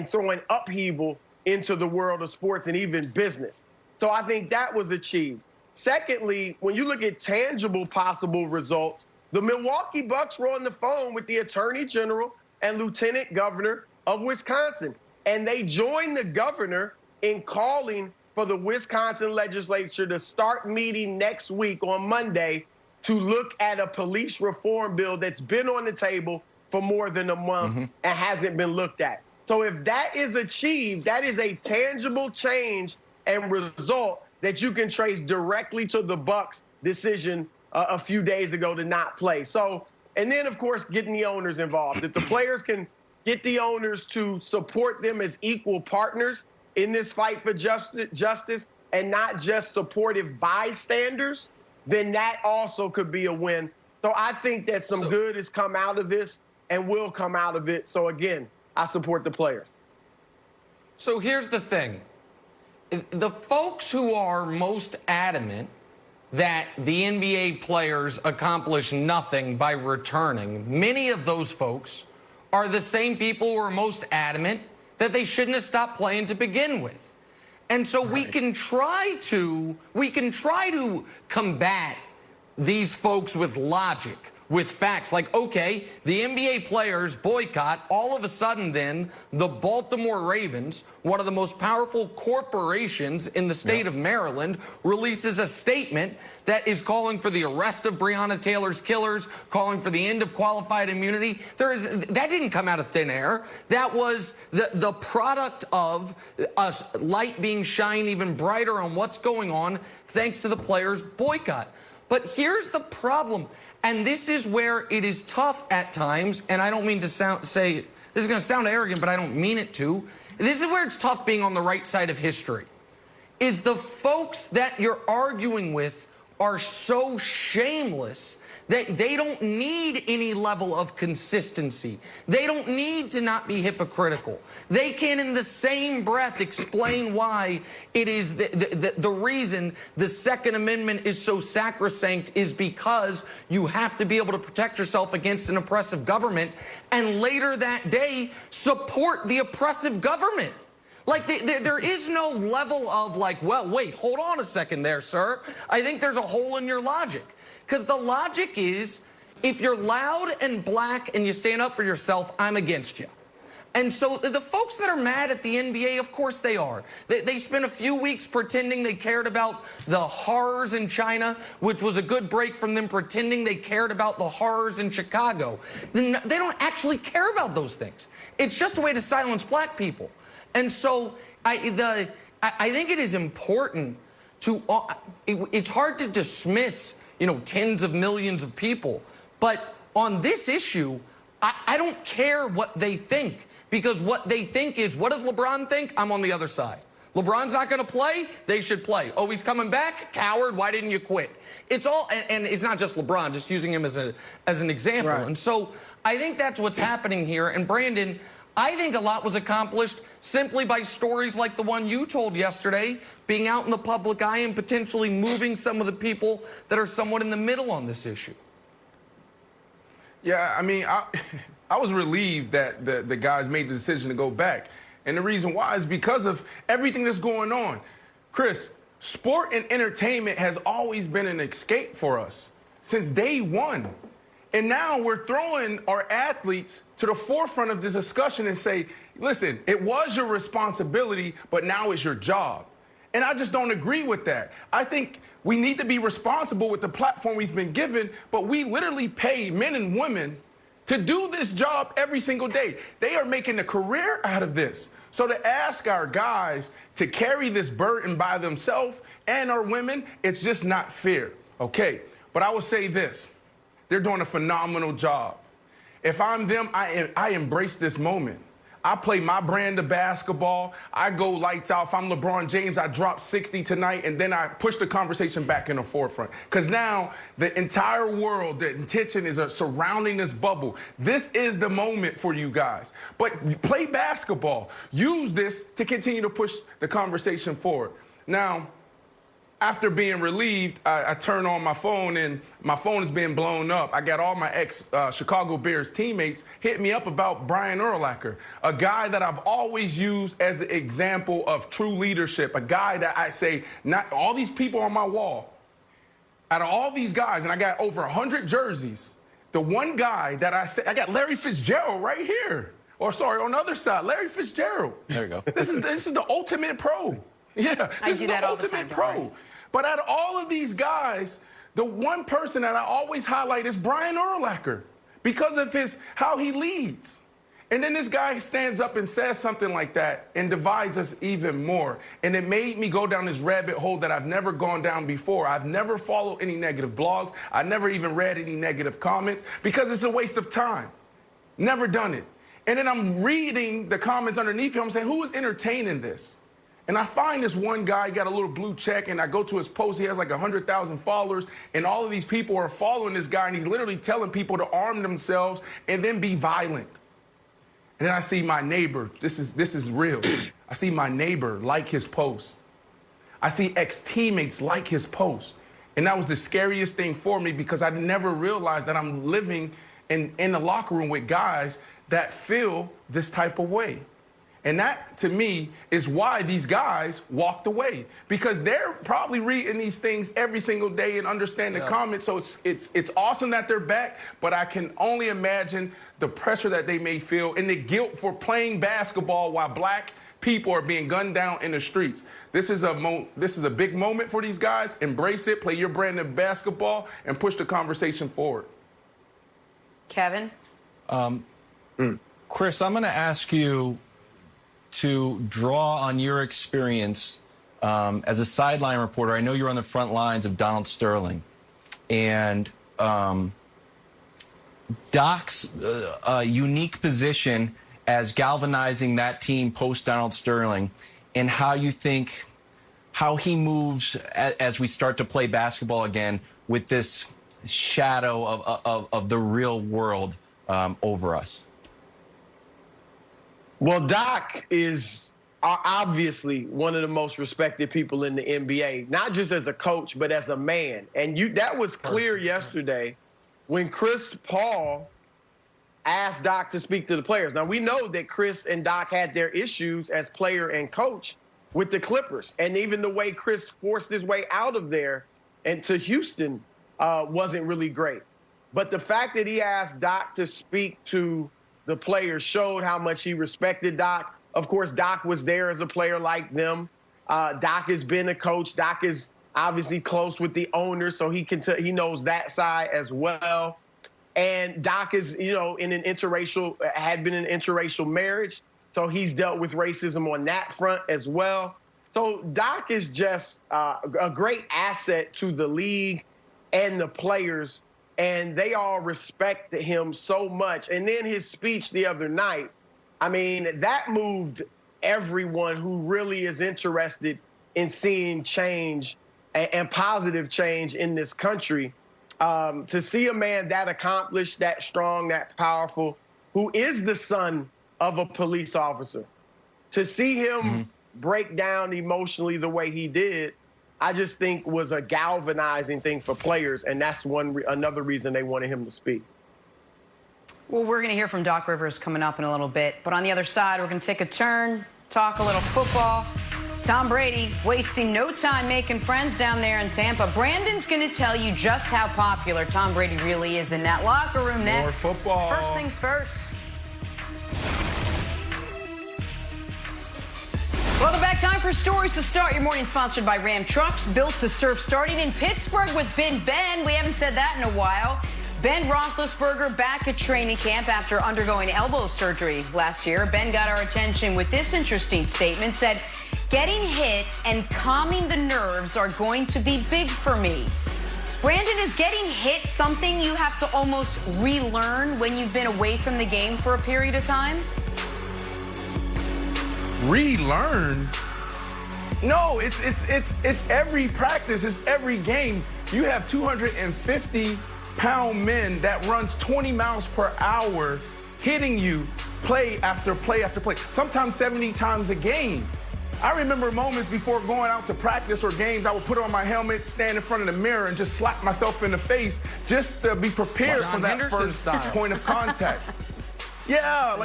throwing upheaval into the world of sports and even business. So I think that was achieved. Secondly, when you look at tangible possible results, the Milwaukee Bucks were on the phone with the Attorney General and Lieutenant Governor of Wisconsin, and they joined the governor in calling for the Wisconsin legislature to start meeting next week on Monday to look at a police reform bill that's been on the table for more than a month and hasn't been looked at. So if that is achieved, that is a tangible change and result that you can trace directly to the Bucks' decision a few days ago to not play. So, and then, of course, getting the owners involved. If the players can get the owners to support them as equal partners in this fight for justice and not just supportive bystanders, then that also could be a win. So I think that some good has come out of this and will come out of it. So, again, I support the players. So here's the thing. The folks who are most adamant that the NBA players accomplish nothing by returning, many of those folks are the same people who are most adamant that they shouldn't have stopped playing to begin with. And so we can try to combat these folks with logic, with facts. Like, okay, the NBA players boycott. All of a sudden, then, the Baltimore Ravens, one of the most powerful corporations in the state of Maryland, releases a statement that is calling for the arrest of Breonna Taylor's killers, calling for the end of qualified immunity. That didn't come out of thin air. That was the product of a light being shined even brighter on what's going on thanks to the players' boycott. But here's the problem, and this is where it is tough at times, and I don't mean to say this is going to sound arrogant, but I don't mean it to. This is where it's tough being on the right side of history, is the folks that you're arguing with are so shameless that they don't need any level of consistency. They don't need to not be hypocritical. They can, in the same breath, explain why it is the reason the Second Amendment is so sacrosanct is because you have to be able to protect yourself against an oppressive government, and later that day, support the oppressive government. Like, there is no level of like, well, wait, hold on a second there, sir. I think there's a hole in your logic. Because the logic is, if you're loud and black and you stand up for yourself, I'm against you. And so the folks that are mad at the NBA, of course they are. They spent a few weeks pretending they cared about the horrors in China, which was a good break from them pretending they cared about the horrors in Chicago. They don't actually care about those things. It's just a way to silence black people. And so I think it is important to, it's hard to dismiss, tens of millions of people. But on this issue, I don't care what they think, because what they think is, what does LeBron think? I'm on the other side. LeBron's not going to play. They should play. Oh, he's coming back? Coward, why didn't you quit? It's all, and it's not just LeBron, just using him as an example. Right. And so I think that's what's happening here. And Brandon, I think a lot was accomplished simply by stories like the one you told yesterday, being out in the public eye and potentially moving some of the people that are somewhat in the middle on this issue. Yeah, I mean, I was relieved that the guys made the decision to go back. And the reason why is because of everything that's going on. Chris, sport and entertainment has always been an escape for us since day one. And now we're throwing our athletes to the forefront of this discussion and say, listen, it was your responsibility, but now it's your job. And I just don't agree with that. I think we need to be responsible with the platform we've been given, but we literally pay men and women to do this job every single day. They are making a career out of this. So to ask our guys to carry this burden by themselves and our women, it's just not fair, okay? But I will say this. They're doing a phenomenal job. If I'm them, I embrace this moment. I play my brand of basketball. I go lights out. If I'm LeBron James, I drop 60 tonight, and then I push the conversation back in the forefront. Because now the entire world, the attention is surrounding this bubble. This is the moment for you guys. But play basketball. Use this to continue to push the conversation forward. Now, after being relieved, I turn on my phone, and my phone is being blown up. I got all my ex-Chicago Bears teammates hit me up about Brian Urlacher, a guy that I've always used as the example of true leadership, a guy that I say, not all these people on my wall, out of all these guys, and I got over 100 jerseys, the one guy that I say, I got Larry Fitzgerald right here. Or sorry, on the other side, Larry Fitzgerald. There you go. This is the ultimate pro. Yeah, this is the ultimate pro. But out of all of these guys, the one person that I always highlight is Brian Urlacher because of how he leads. And then this guy stands up and says something like that and divides us even more. And it made me go down this rabbit hole that I've never gone down before. I've never followed any negative blogs. I never even read any negative comments because it's a waste of time. Never done it. And then I'm reading the comments underneath him. I'm saying, who is entertaining this? And I find this one guy, got a little blue check, and I go to his post. He has like 100,000 followers, and all of these people are following this guy, and he's literally telling people to arm themselves and then be violent. And then I see my neighbor. This is real. I see my neighbor like his post. I see ex-teammates like his post. And that was the scariest thing for me because I never realized that I'm living in the locker room with guys that feel this type of way. And that, to me, is why these guys walked away. Because they're probably reading these things every single day and understand the comments. So it's awesome that they're back, but I can only imagine the pressure that they may feel and the guilt for playing basketball while black people are being gunned down in the streets. This is a big moment for these guys. Embrace it, play your brand of basketball, and push the conversation forward. Kevin? Chris, I'm going to ask you to draw on your experience as a sideline reporter. I know you're on the front lines of Donald Sterling. And Doc's unique position as galvanizing that team post-Donald Sterling, and how you think, how he moves as we start to play basketball again with this shadow of the real world over us. Well, Doc is obviously one of the most respected people in the NBA, not just as a coach, but as a man. And that was clear yesterday when Chris Paul asked Doc to speak to the players. Now, we know that Chris and Doc had their issues as player and coach with the Clippers. And even the way Chris forced his way out of there and to Houston wasn't really great. But the fact that he asked Doc to speak to the players showed how much he respected Doc. Of course, Doc was there as a player like them. Doc has been a coach. Doc is obviously close with the owner, so he knows that side as well. And Doc is, had been in an interracial marriage, so he's dealt with racism on that front as well. So Doc is just a great asset to the league and the players, and they all respect him so much. And then his speech the other night, I mean, that moved everyone who really is interested in seeing change and positive change in this country. To see a man that accomplished, that strong, that powerful, who is the son of a police officer, to see him break down emotionally the way he did, I just think was a galvanizing thing for players, and that's another reason they wanted him to speak. Well, we're going to hear from Doc Rivers coming up in a little bit, but on the other side, we're going to take a turn, talk a little football. Tom Brady wasting no time making friends down there in Tampa. Brandon's going to tell you just how popular Tom Brady really is in that locker room next. More football. First things first. Welcome back. Time for stories to start your morning, sponsored by Ram Trucks, built to serve, starting in Pittsburgh with Ben. We haven't said that in a while. Ben Roethlisberger back at training camp after undergoing elbow surgery last year. Ben got our attention with this interesting statement, said, "Getting hit and calming the nerves are going to be big for me." Brandon, is getting hit something you have to almost relearn when you've been away from the game for a period of time? Relearn? No, it's every practice, it's every game. You have 250-pound men that runs 20 miles per hour hitting you play after play after play, sometimes 70 times a game. I remember moments before going out to practice or games, I would put on my helmet, stand in front of the mirror, and just slap myself in the face just to be prepared for that first point of contact. Yeah,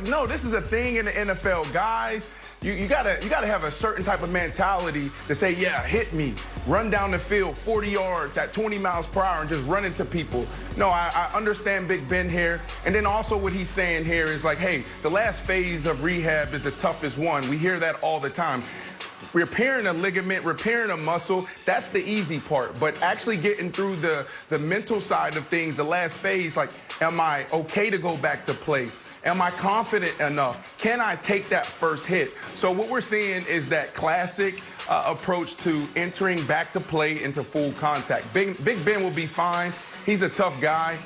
no, this is a thing in the NFL, guys. You gotta have a certain type of mentality to say, yeah, hit me, run down the field 40 yards at 20 miles per hour and just run into people. No, I understand Big Ben here. And then also what he's saying here is like, hey, the last phase of rehab is the toughest one. We hear that all the time. Repairing a ligament, repairing a muscle, that's the easy part. But actually getting through the mental side of things, the last phase, like, am I okay to go back to play? Am I confident enough? Can I take that first hit? So what we're seeing is that classic approach to entering back to play into full contact. Big Ben will be fine. He's a tough guy,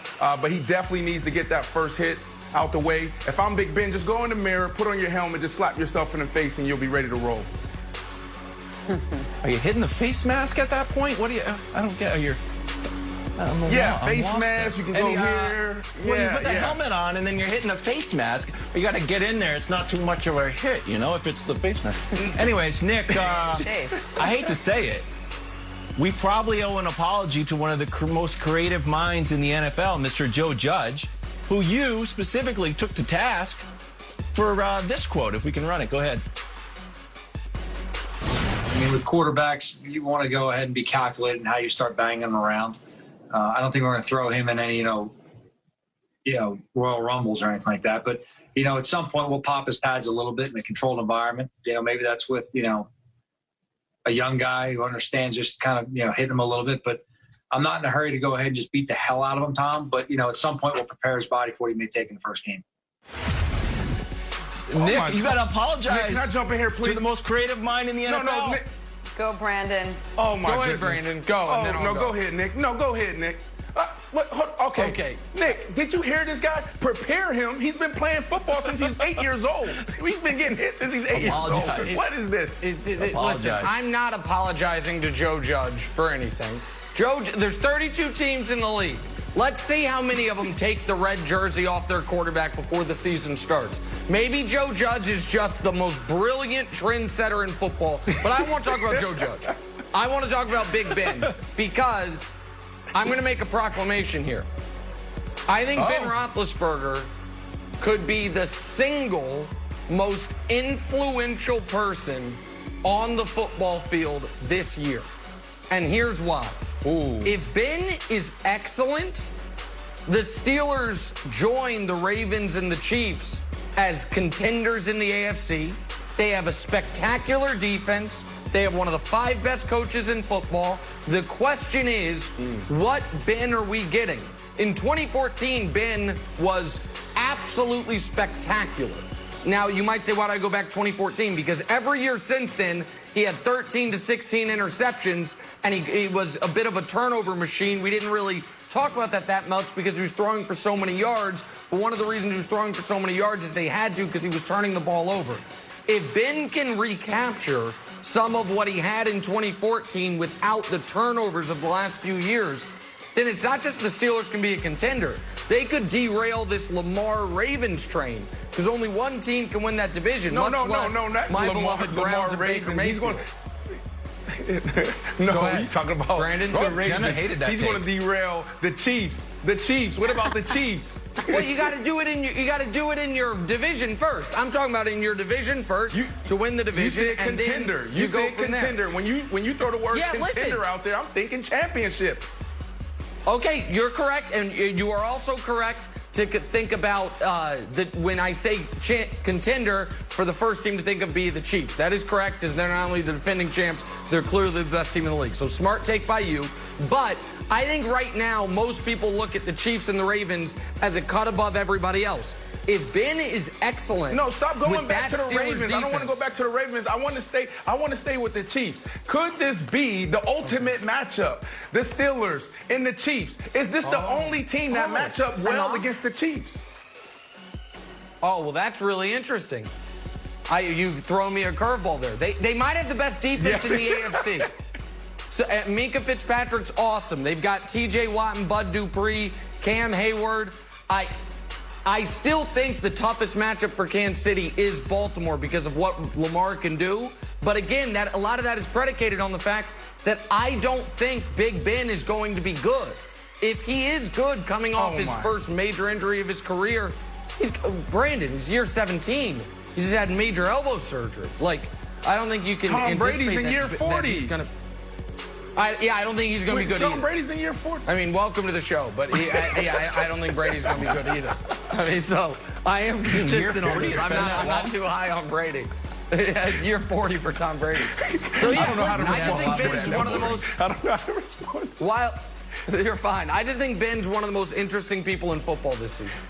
but he definitely needs to get that first hit out the way. If I'm Big Ben, just go in the mirror, put on your helmet, just slap yourself in the face, and you'll be ready to roll. Are you hitting the face mask at that point? What do you? I don't get. Face mask. You can go here. Well, you put the helmet on, and then you're hitting the face mask. You got to get in there. It's not too much of a hit, you know, if it's the face mask. Anyways, Nick, I hate to say it, we probably owe an apology to one of the most creative minds in the NFL, Mr. Joe Judge, who you specifically took to task for this quote. If we can run it, go ahead. I mean, with quarterbacks, you want to go ahead and be calculated in how you start banging them around. I don't think we're going to throw him in any, Royal Rumbles or anything like that. But, at some point we'll pop his pads a little bit in a controlled environment. Maybe that's with, a young guy who understands just kind of, hitting him a little bit. But I'm not in a hurry to go ahead and just beat the hell out of him, Tom. But, at some point we'll prepare his body for what he may take in the first game. Nick, you got to apologize. Nick, can I jump in here, please? To the most creative mind in the NFL. No, Nick. Go, Brandon. Oh, my goodness. Go ahead, Brandon. Go. Oh, and then go ahead, Nick. No, go ahead, Nick. Okay. Nick, did you hear this guy? Prepare him. He's been playing football since he's 8 years old. He's been getting hit since he's 8 years old. What is this? Listen, I'm not apologizing to Joe Judge for anything. There's 32 teams in the league. Let's see how many of them take the red jersey off their quarterback before the season starts. Maybe Joe Judge is just the most brilliant trendsetter in football, but I want to talk about Joe Judge. I want to talk about Big Ben because I'm going to make a proclamation here. I think Ben Roethlisberger could be the single most influential person on the football field this year. And here's why. If Ben is excellent, the Steelers join the Ravens and the Chiefs as contenders in the AFC. They have a spectacular defense. They have one of the 5 best coaches in football. The question is, what Ben are we getting? In 2014, Ben was absolutely spectacular. Now, you might say, why did I go back to 2014? Because every year since then, he had 13 to 16 interceptions, and he was a bit of a turnover machine. We didn't really talk about that much because he was throwing for so many yards. But one of the reasons he was throwing for so many yards is they had to because he was turning the ball over. If Ben can recapture some of what he had in 2014 without the turnovers of the last few years, then it's not just the Steelers can be a contender. They could derail this Lamar Ravens train because only one team can win that division. No, not my beloved Browns and Baker Mayfield. No, you talking about Brandon? the Ravens. Jenna hated that He's tape. going to derail the Chiefs. The Chiefs. What about the Chiefs? Well, you got to do it in your division first. I'm talking about in your division first to win the division, You said and contender. then you go said from contender. there. When you throw the word contender listen. out there, I'm thinking championship. Okay, you're correct, and you are also correct to think about when I say contender for the first team to think of be the Chiefs. That is correct, because they're not only the defending champs, they're clearly the best team in the league. So smart take by you. But I think right now most people look at the Chiefs and the Ravens as a cut above everybody else. If Ben is excellent, no, stop going back to the Steelers Ravens. I don't want to go back to the Ravens. I want to stay with the Chiefs. Could this be the ultimate matchup? The Steelers and the Chiefs. Is this the only team that match up well against the Chiefs? Oh, well, that's really interesting. You've thrown me a curveball there. They might have the best defense in the AFC. So Minka Fitzpatrick's awesome. They've got T.J. Watt and Bud Dupree, Cam Hayward. I still think the toughest matchup for Kansas City is Baltimore because of what Lamar can do. But again, a lot of that is predicated on the fact that I don't think Big Ben is going to be good. If he is good coming off his first major injury of his career, he's year 17. He's had major elbow surgery. I don't think you can Tom anticipate Brady's in year 40. that he's going to... I don't think he's going to be good Tom either. Brady's in year 40. I mean, welcome to the show, but I don't think Brady's going to be good either. I mean, so I am consistent on this. I'm not too high on Brady. Year 40 for Tom Brady. So yeah, I just think Ben's one of the most... I don't know how to respond. You're fine. I just think Ben's one of the most interesting people in football this season.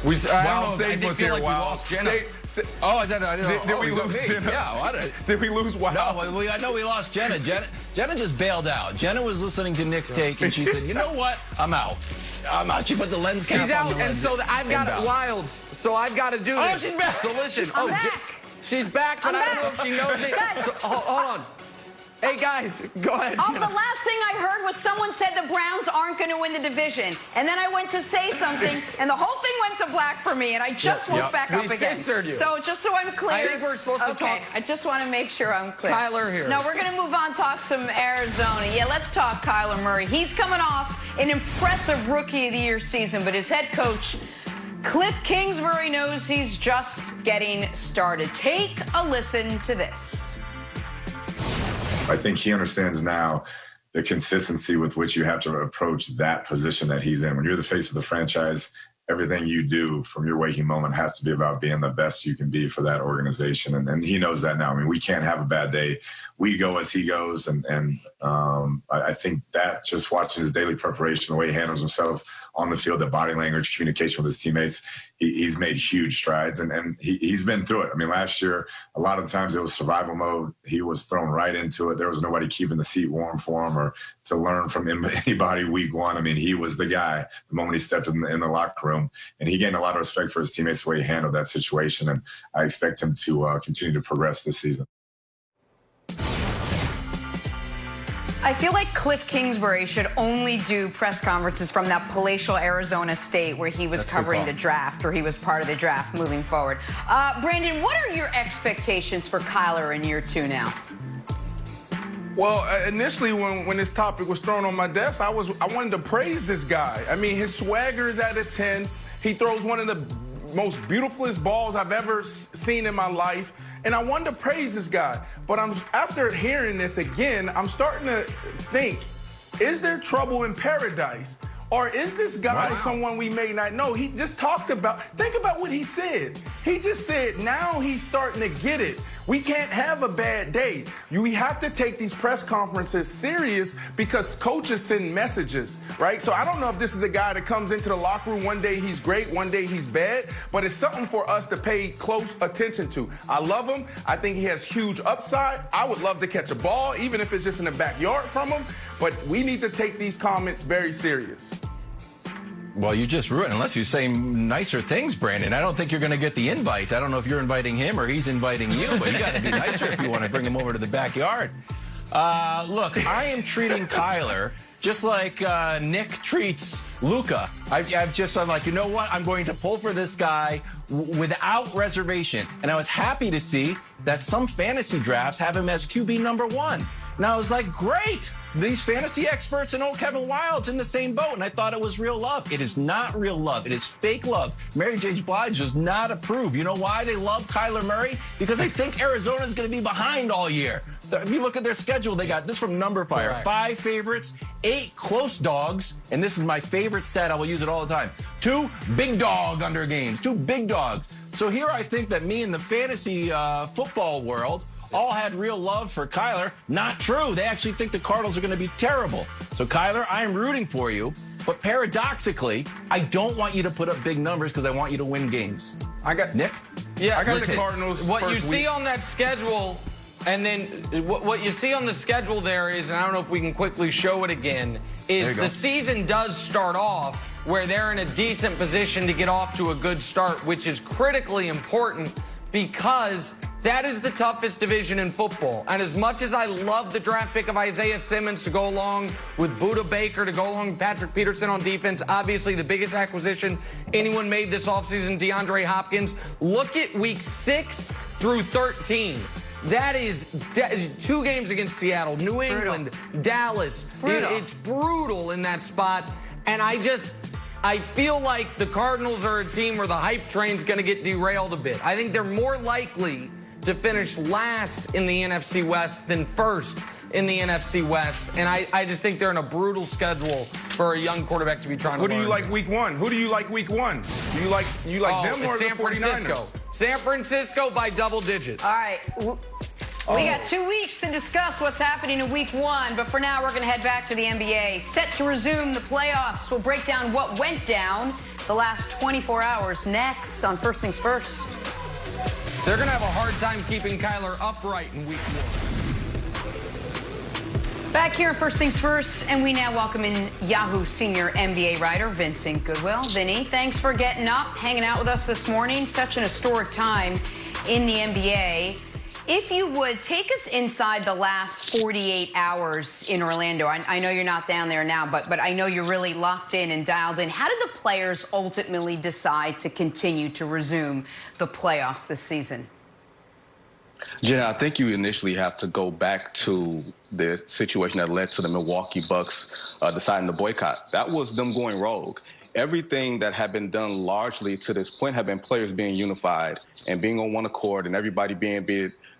I did feel like we lost Jenna. Did we lose Jenna? Yeah. Did we lose Wild? No, I know we lost Jenna. Jenna just bailed out. Jenna was listening to Nick's take, and she said, you know what? I'm out. She put the lens cap on. She's out, the and so I've got Wilds, so I've got to do this. Oh, she's back. So listen. I'm back. She's back, but I don't know if she knows it. So, hold on. Hey, guys, go ahead, Oh, Jenna. the last thing I heard was someone said the Browns aren't going to win the division. And then I went to say something, and the whole thing went to black for me, and I just woke back up again. Censored you. So just so I'm clear. I think we're supposed to talk. I just want to make sure I'm clear. Kyler here. No, we're going to move on, talk some Arizona. Yeah, let's talk Kyler Murray. He's coming off an impressive Rookie of the Year season, but his head coach, Cliff Kingsbury, knows he's just getting started. Take a listen to this. I think he understands now the consistency with which you have to approach that position that he's in. When you're the face of the franchise, everything you do from your waking moment has to be about being the best you can be for that organization. And he knows that now. I mean, we can't have a bad day. We go as he goes. And I think that just watching his daily preparation, the way he handles himself on the field, the body language, communication with his teammates, he's made huge strides, and he's been through it. I mean, last year, a lot of the times it was survival mode. He was thrown right into it. There was nobody keeping the seat warm for him or to learn from anybody week one. I mean, he was the guy the moment he stepped in the locker room, and he gained a lot of respect for his teammates, the way he handled that situation, and I expect him to continue to progress this season. I feel like Cliff Kingsbury should only do press conferences from that palatial Arizona state where he was covering the draft, or he was part of the draft moving forward. Brandon, what are your expectations for Kyler in year 2 now? Well, initially when this topic was thrown on my desk, I wanted to praise this guy. I mean, his swagger is at a 10. He throws one of the most beautifulest balls I've ever seen in my life. And I wanted to praise this guy. But after hearing this again, I'm starting to think, is there trouble in paradise? Or is this guy someone we may not know? He just talked about, think about what he said. He just said, now he's starting to get it. We can't have a bad day. We have to take these press conferences serious because coaches send messages, right? So I don't know if this is a guy that comes into the locker room, one day he's great, one day he's bad, but it's something for us to pay close attention to. I love him. I think he has huge upside. I would love to catch a ball, even if it's just in the backyard from him, but we need to take these comments very serious. Well, you just ruined, unless you say nicer things, Brandon. I don't think you're going to get the invite. I don't know if you're inviting him or he's inviting you, but you got to be nicer if you want to bring him over to the backyard. Look, I am treating Kyler just like Nick treats Luka. I'm like, you know what? I'm going to pull for this guy without reservation. And I was happy to see that some fantasy drafts have him as QB #1. And I was like, great. These fantasy experts and old Kevin Wilde's in the same boat, and I thought it was real love. It is not real love. It is fake love. Mary J. Blige does not approve. You know why they love Kyler Murray? Because they think Arizona is going to be behind all year. If you look at their schedule, they got this from Number Fire. Correct. 5 favorites, 8 close dogs, and this is my favorite stat. I will use it all the time. 2 big dog under games. 2 big dogs. So here I think that me in the fantasy football world all had real love for Kyler. Not true. They actually think the Cardinals are going to be terrible. So, Kyler, I am rooting for you. But paradoxically, I don't want you to put up big numbers because I want you to win games. Nick? Yeah, I got listen, the Cardinals. What you see on that schedule, and then what you see on the schedule there is, and I don't know if we can quickly show it again, is the season does start off where they're in a decent position to get off to a good start, which is critically important because that is the toughest division in football. And as much as I love the draft pick of Isaiah Simmons to go along with Budda Baker, to go along with Patrick Peterson on defense, obviously the biggest acquisition anyone made this offseason, DeAndre Hopkins. Look at week 6 through 13. That is 2 games against Seattle, New England, Dallas. It's brutal in that spot. And I feel like the Cardinals are a team where the hype train's going to get derailed a bit. I think they're more likely to finish last in the NFC West than first in the NFC West. And I just think they're in a brutal schedule for a young quarterback to be trying to learn. Who do you like week 1? Who do you like week 1? Do you like them or San the 49ers? Francisco. San Francisco by double digits. All right. We got 2 weeks to discuss what's happening in week 1, but for now, we're going to head back to the NBA. Set to resume the playoffs. We'll break down what went down the last 24 hours next on First Things First. They're going to have a hard time keeping Kyler upright in week 1. Back here at First Things First, and we now welcome in Yahoo senior NBA writer Vincent Goodwill. Vinny, thanks for getting up, hanging out with us this morning. Such an historic time in the NBA. If you would, take us inside the last 48 hours in Orlando. I know you're not down there now, but I know you're really locked in and dialed in. How did the players ultimately decide to continue to resume the playoffs this season? Jenna, I think you initially have to go back to the situation that led to the Milwaukee Bucks deciding to boycott. That was them going rogue. Everything that had been done largely to this point have been players being unified and being on one accord and everybody being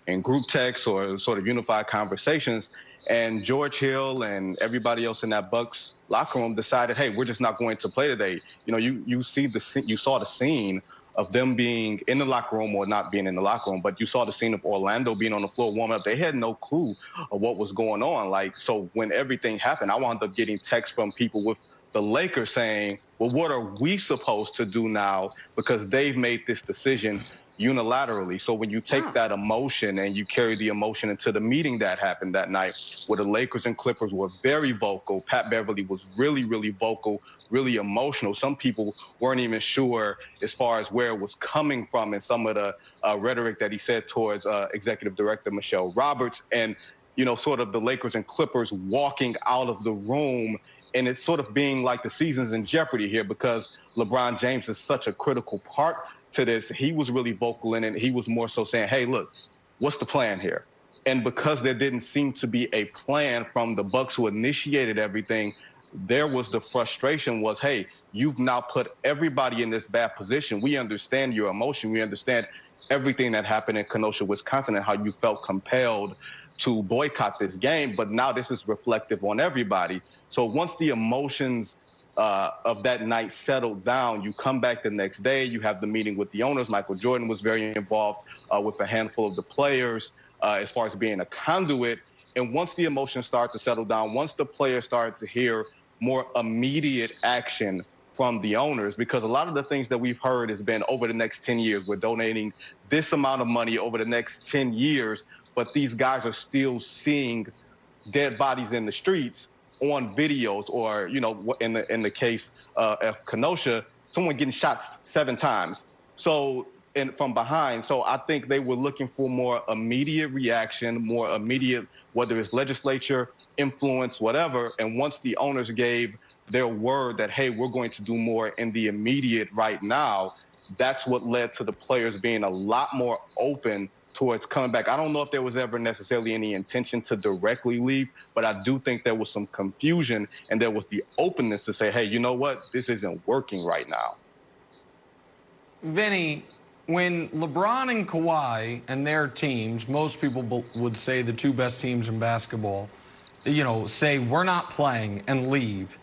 in group texts or sort of unified conversations. And George Hill and everybody else in that Bucks locker room decided, hey, we're just not going to play today. You know, you saw the scene of them being in the locker room or not being in the locker room, but you saw the scene of Orlando being on the floor warming up. They had no clue of what was going on. So when everything happened, I wound up getting texts from people with the Lakers saying, well, what are we supposed to do now? Because they've made this decision unilaterally. So when you take that emotion and you carry the emotion into the meeting that happened that night, where the Lakers and Clippers were very vocal, Pat Beverly was really, really vocal, really emotional. Some people weren't even sure as far as where it was coming from and some of the rhetoric that he said towards Executive Director Michelle Roberts. And, you know, sort of the Lakers and Clippers walking out of the room, and it's sort of being like the season's in jeopardy here because LeBron James is such a critical part to this. He was really vocal in it. He was more so saying, hey, look, what's the plan here? And because there didn't seem to be a plan from the Bucks who initiated everything, there was the frustration was, hey, you've now put everybody in this bad position. We understand your emotion. We understand everything that happened in Kenosha, Wisconsin, and how you felt compelled to boycott this game. But now this is reflective on everybody. So once the emotions of that night settled down, you come back the next day, you have the meeting with the owners. Michael Jordan was very involved with a handful of the players as far as being a conduit. And once the emotions start to settle down, once the players start to hear more immediate action from the owners, because a lot of the things that we've heard has been over the next 10 years, we're donating this amount of money over the next 10 years, but these guys are still seeing dead bodies in the streets. on videos, or, you know, in the case of Kenosha, someone getting shot 7 times. So, and from behind. So I think they were looking for more immediate reaction, more immediate, whether it's legislature, influence, whatever. And once the owners gave their word that, hey, we're going to do more in the immediate right now, that's what led to the players being a lot more open towards coming back. I don't know if there was ever necessarily any intention to directly leave, but I do think there was some confusion, and there was the openness to say, hey, you know what, this isn't working right now. Vinny, when LeBron and Kawhi and their teams, most people would say the 2 best teams in basketball, you know, say we're not playing and leave,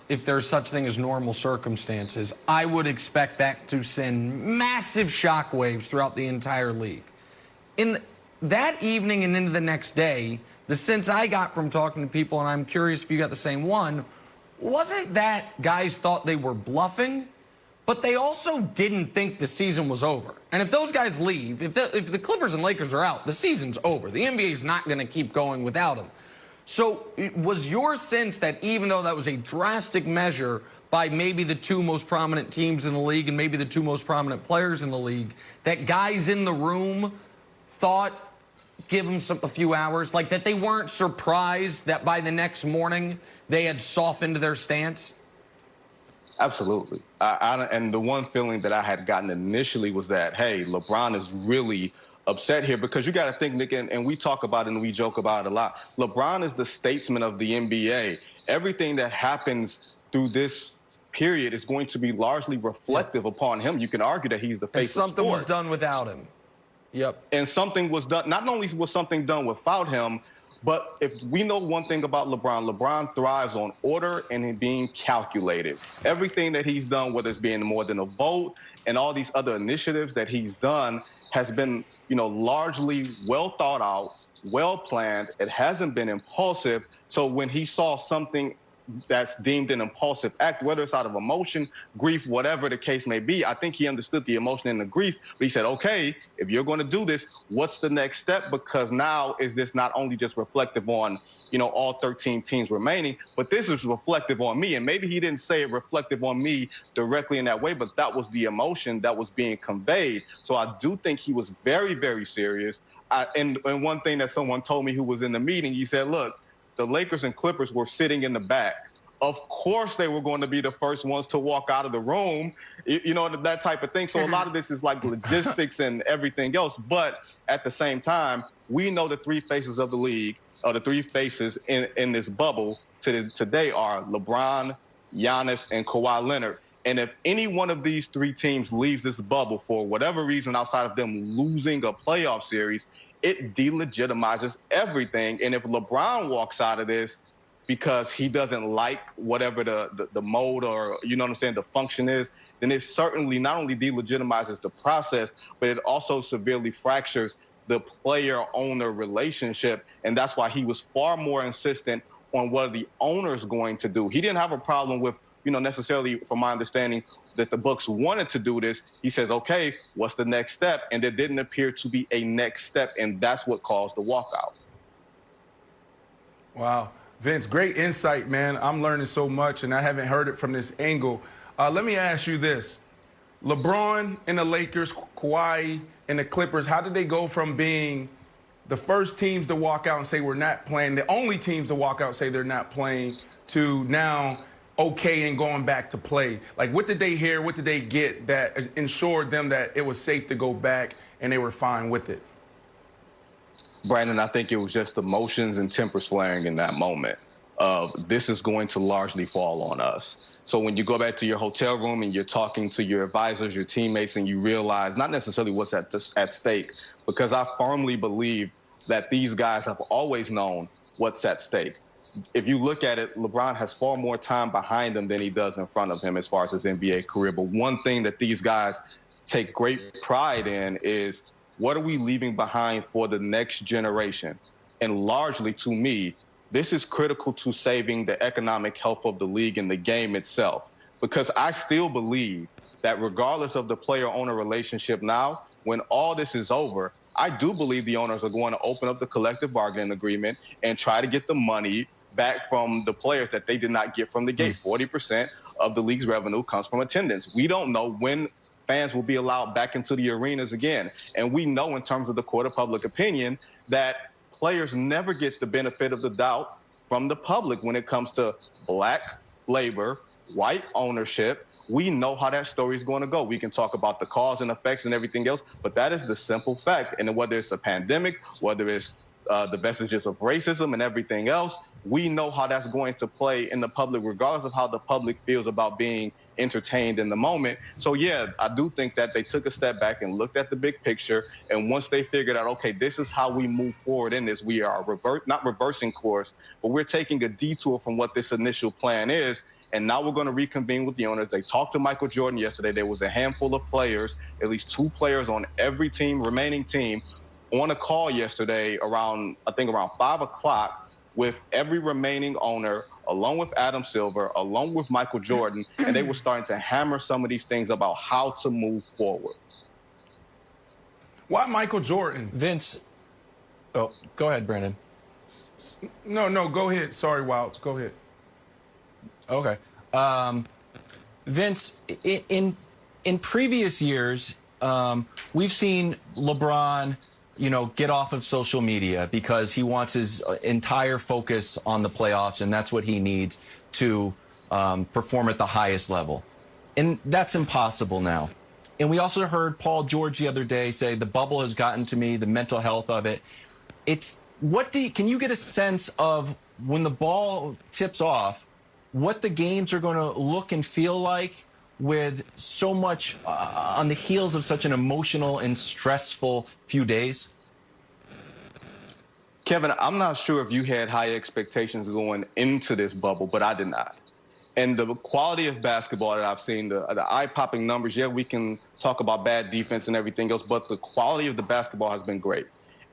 if there's such thing as normal circumstances, I would expect that to send massive shockwaves throughout the entire league. In that evening and into the next day, the sense I got from talking to people, and I'm curious if you got the same one, wasn't that guys thought they were bluffing, but they also didn't think the season was over. And if those guys leave, if the Clippers and Lakers are out, the season's over. The NBA is not going to keep going without them. So was your sense that even though that was a drastic measure by maybe the 2 most prominent teams in the league and maybe the 2 most prominent players in the league, that guys in the room thought, give them a few hours, like that they weren't surprised that by the next morning they had softened their stance? Absolutely. And the one feeling that I had gotten initially was that, hey, LeBron is really upset here, because you got to think, Nick, and we talk about it and we joke about it a lot. LeBron is the statesman of the NBA. Everything that happens through this period is going to be largely reflective upon him. You can argue that he's the face of sports. And something was done without him. Yep. And something was done. Not only was something done without him, but if we know one thing about LeBron, LeBron thrives on order and in being calculated. Everything that he's done, whether it's being more than a vote and all these other initiatives that he's done, has been, you know, largely well thought out, well planned. It hasn't been impulsive. So when he saw something that's deemed an impulsive act, whether it's out of emotion, grief, whatever the case may be, I think he understood the emotion and the grief, but he said, okay, if you're going to do this, what's the next step? Because now is this not only just reflective on, you know, all 13 teams remaining, but this is reflective on me. And maybe he didn't say it reflective on me directly in that way, but that was the emotion that was being conveyed. So I do think he was very, very serious. And one thing that someone told me who was in the meeting, he said, look, the Lakers and Clippers were sitting in the back. Of course they were going to be the first ones to walk out of the room, you know, that type of thing. So a lot of this is like logistics and everything else. But at the same time, we know the 3 faces of the league, or the 3 faces in this bubble today are LeBron, Giannis, and Kawhi Leonard. And if any one of these 3 teams leaves this bubble for whatever reason outside of them losing a playoff series, it delegitimizes everything. And if LeBron walks out of this because he doesn't like whatever the mode, or, you know what I'm saying, the function is, then it certainly not only delegitimizes the process, but it also severely fractures the player-owner relationship. And that's why he was far more insistent on what are the owners going to do. He didn't have a problem with, you know, necessarily, from my understanding, that the Bucks wanted to do this. He says, okay, what's the next step? And there didn't appear to be a next step, and that's what caused the walkout. Wow. Vince, great insight, man. I'm learning so much, and I haven't heard it from this angle. Let me ask you this. LeBron and the Lakers, Kawhi and the Clippers, how did they go from being the first teams to walk out and say we're not playing, the only teams to walk out and say they're not playing, to now okay and going back to play? Like, what did they hear? What did they get that ensured them that it was safe to go back and they were fine with it? Brandon, I think it was just emotions and tempers flaring in that moment of this is going to largely fall on us. So when you go back to your hotel room and you're talking to your advisors, your teammates, and you realize not necessarily what's at stake, because I firmly believe that these guys have always known what's at stake. If you look at it, LeBron has far more time behind him than he does in front of him as far as his NBA career. But one thing that these guys take great pride in is, what are we leaving behind for the next generation? And largely, to me, this is critical to saving the economic health of the league and the game itself. Because I still believe that regardless of the player-owner relationship now, when all this is over, I do believe the owners are going to open up the collective bargaining agreement and try to get the money back from the players that they did not get from the gate. 40% of the league's revenue comes from attendance. We don't know when fans will be allowed back into the arenas again. And we know in terms of the court of public opinion that players never get the benefit of the doubt from the public when it comes to black labor, white ownership. We know how that story is going to go. We can talk about the cause and effects and everything else, but that is the simple fact. And whether it's a pandemic, whether it's the vestiges of racism and everything else, we know how that's going to play in the public, regardless of how the public feels about being entertained in the moment. So, yeah, I do think that they took a step back and looked at the big picture. And once they figured out, okay, this is how we move forward in this, we are not reversing course, but we're taking a detour from what this initial plan is. And now we're going to reconvene with the owners. They talked to Michael Jordan yesterday. There was a handful of players, at least 2 players on every remaining team, on a call yesterday around 5 o'clock with every remaining owner, along with Adam Silver, along with Michael Jordan, and they were starting to hammer some of these things about how to move forward. Why Michael Jordan? Vince, oh, go ahead, Brandon. No, go ahead. Sorry, Wilds, go ahead. Okay. Vince, in previous years, we've seen LeBron, get off of social media because he wants his entire focus on the playoffs, and that's what he needs to perform at the highest level. And that's impossible now. And we also heard Paul George the other day say the bubble has gotten to me, the mental health of it. Can you get a sense of when the ball tips off, what the games are going to look and feel like with so much on the heels of such an emotional and stressful few days? Kevin, I'm not sure if you had high expectations going into this bubble, but I did not. And the quality of basketball that I've seen, the eye-popping numbers, yeah, we can talk about bad defense and everything else, but the quality of the basketball has been great.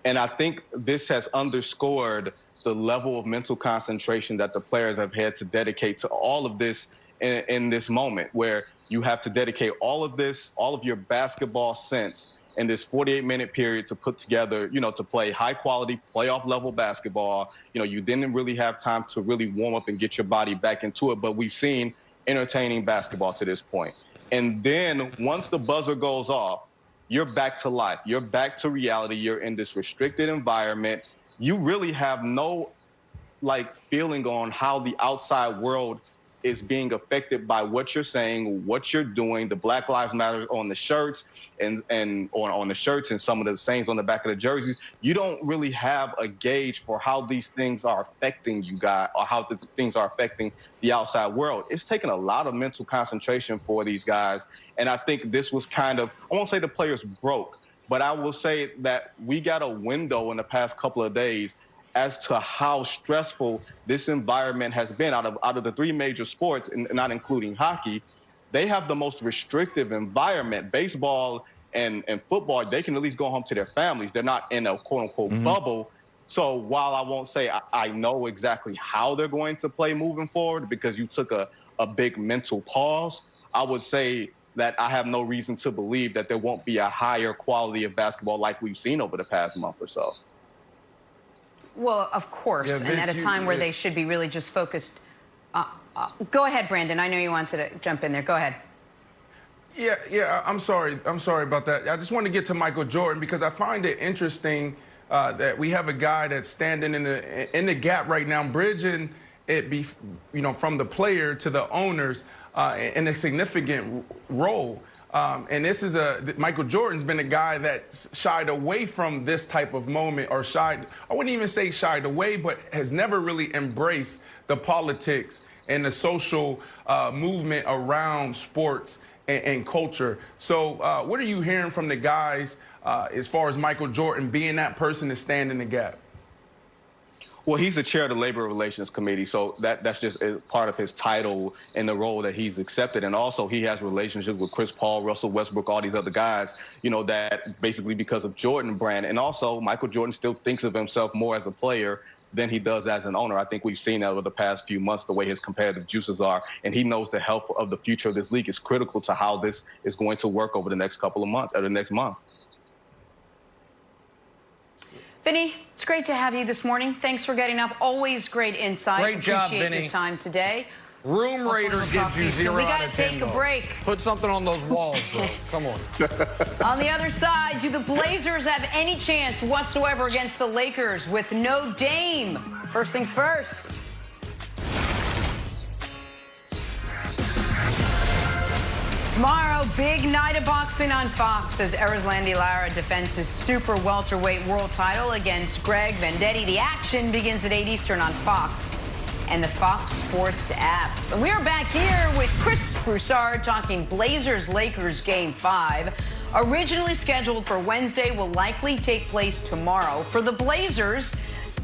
And I think this has underscored the level of mental concentration that the players have had to dedicate to all of this in this moment, where you have to dedicate all of your basketball sense in this 48-minute period to put together, to play high-quality playoff-level basketball. You didn't really have time to really warm up and get your body back into it, but we've seen entertaining basketball to this point. And then once the buzzer goes off, you're back to life. You're back to reality. You're in this restricted environment. You really have no feeling on how the outside world is being affected by what you're saying, what you're doing. The Black Lives Matter on the shirts and on the shirts and some of the sayings on the back of the jerseys. You don't really have a gauge for how these things are affecting you guys or how the things are affecting the outside world. It's taken a lot of mental concentration for these guys. And I think this was I won't say the players broke, but I will say that we got a window in the past couple of days as to how stressful this environment has been. Out of the 3 major sports, and not including hockey, they have the most restrictive environment. Baseball and football, they can at least go home to their families. They're not in a quote-unquote bubble. So while I won't say I know exactly how they're going to play moving forward because you took a big mental pause, I would say that I have no reason to believe that there won't be a higher quality of basketball like we've seen over the past month or so. Well, of course, yeah, and Vince, at a time where they should be really just focused. Go ahead, Brandon. I know you wanted to jump in there. Go ahead. Yeah, I'm sorry about that. I just wanted to get to Michael Jordan because I find it interesting that we have a guy that's standing in the gap right now, bridging it, from the player to the owners in a significant role. And this is Michael Jordan's been a guy that shied away from this type of moment, or I wouldn't even say shied away, but has never really embraced the politics and the social movement around sports and culture. So what are you hearing from the guys as far as Michael Jordan being that person to stand in the gap? Well, he's the chair of the Labor Relations Committee, so that's just part of his title and the role that he's accepted. And also he has relationships with Chris Paul, Russell Westbrook, all these other guys, that basically because of Jordan brand. And also Michael Jordan still thinks of himself more as a player than he does as an owner. I think we've seen that over the past few months, the way his competitive juices are. And he knows the health of the future of this league is critical to how this is going to work over the next couple of months, or the next month. Vinny, it's great to have you this morning. Thanks for getting up. Always great insight. Great job, Appreciate Vinny. your time today. Room Raider gives you 0 We out got of to 10. take a break. Put something on those walls, bro. Come on. On the other side, do the Blazers have any chance whatsoever against the Lakers with no Dame? First things first. Tomorrow, big night of boxing on Fox as Erislandy Lara defends his super welterweight world title against Greg Vendetti. The action begins at 8 Eastern on Fox and the Fox Sports app. And we are back here with Chris Broussard talking Blazers-Lakers Game 5. Originally scheduled for Wednesday, will likely take place tomorrow. For the Blazers,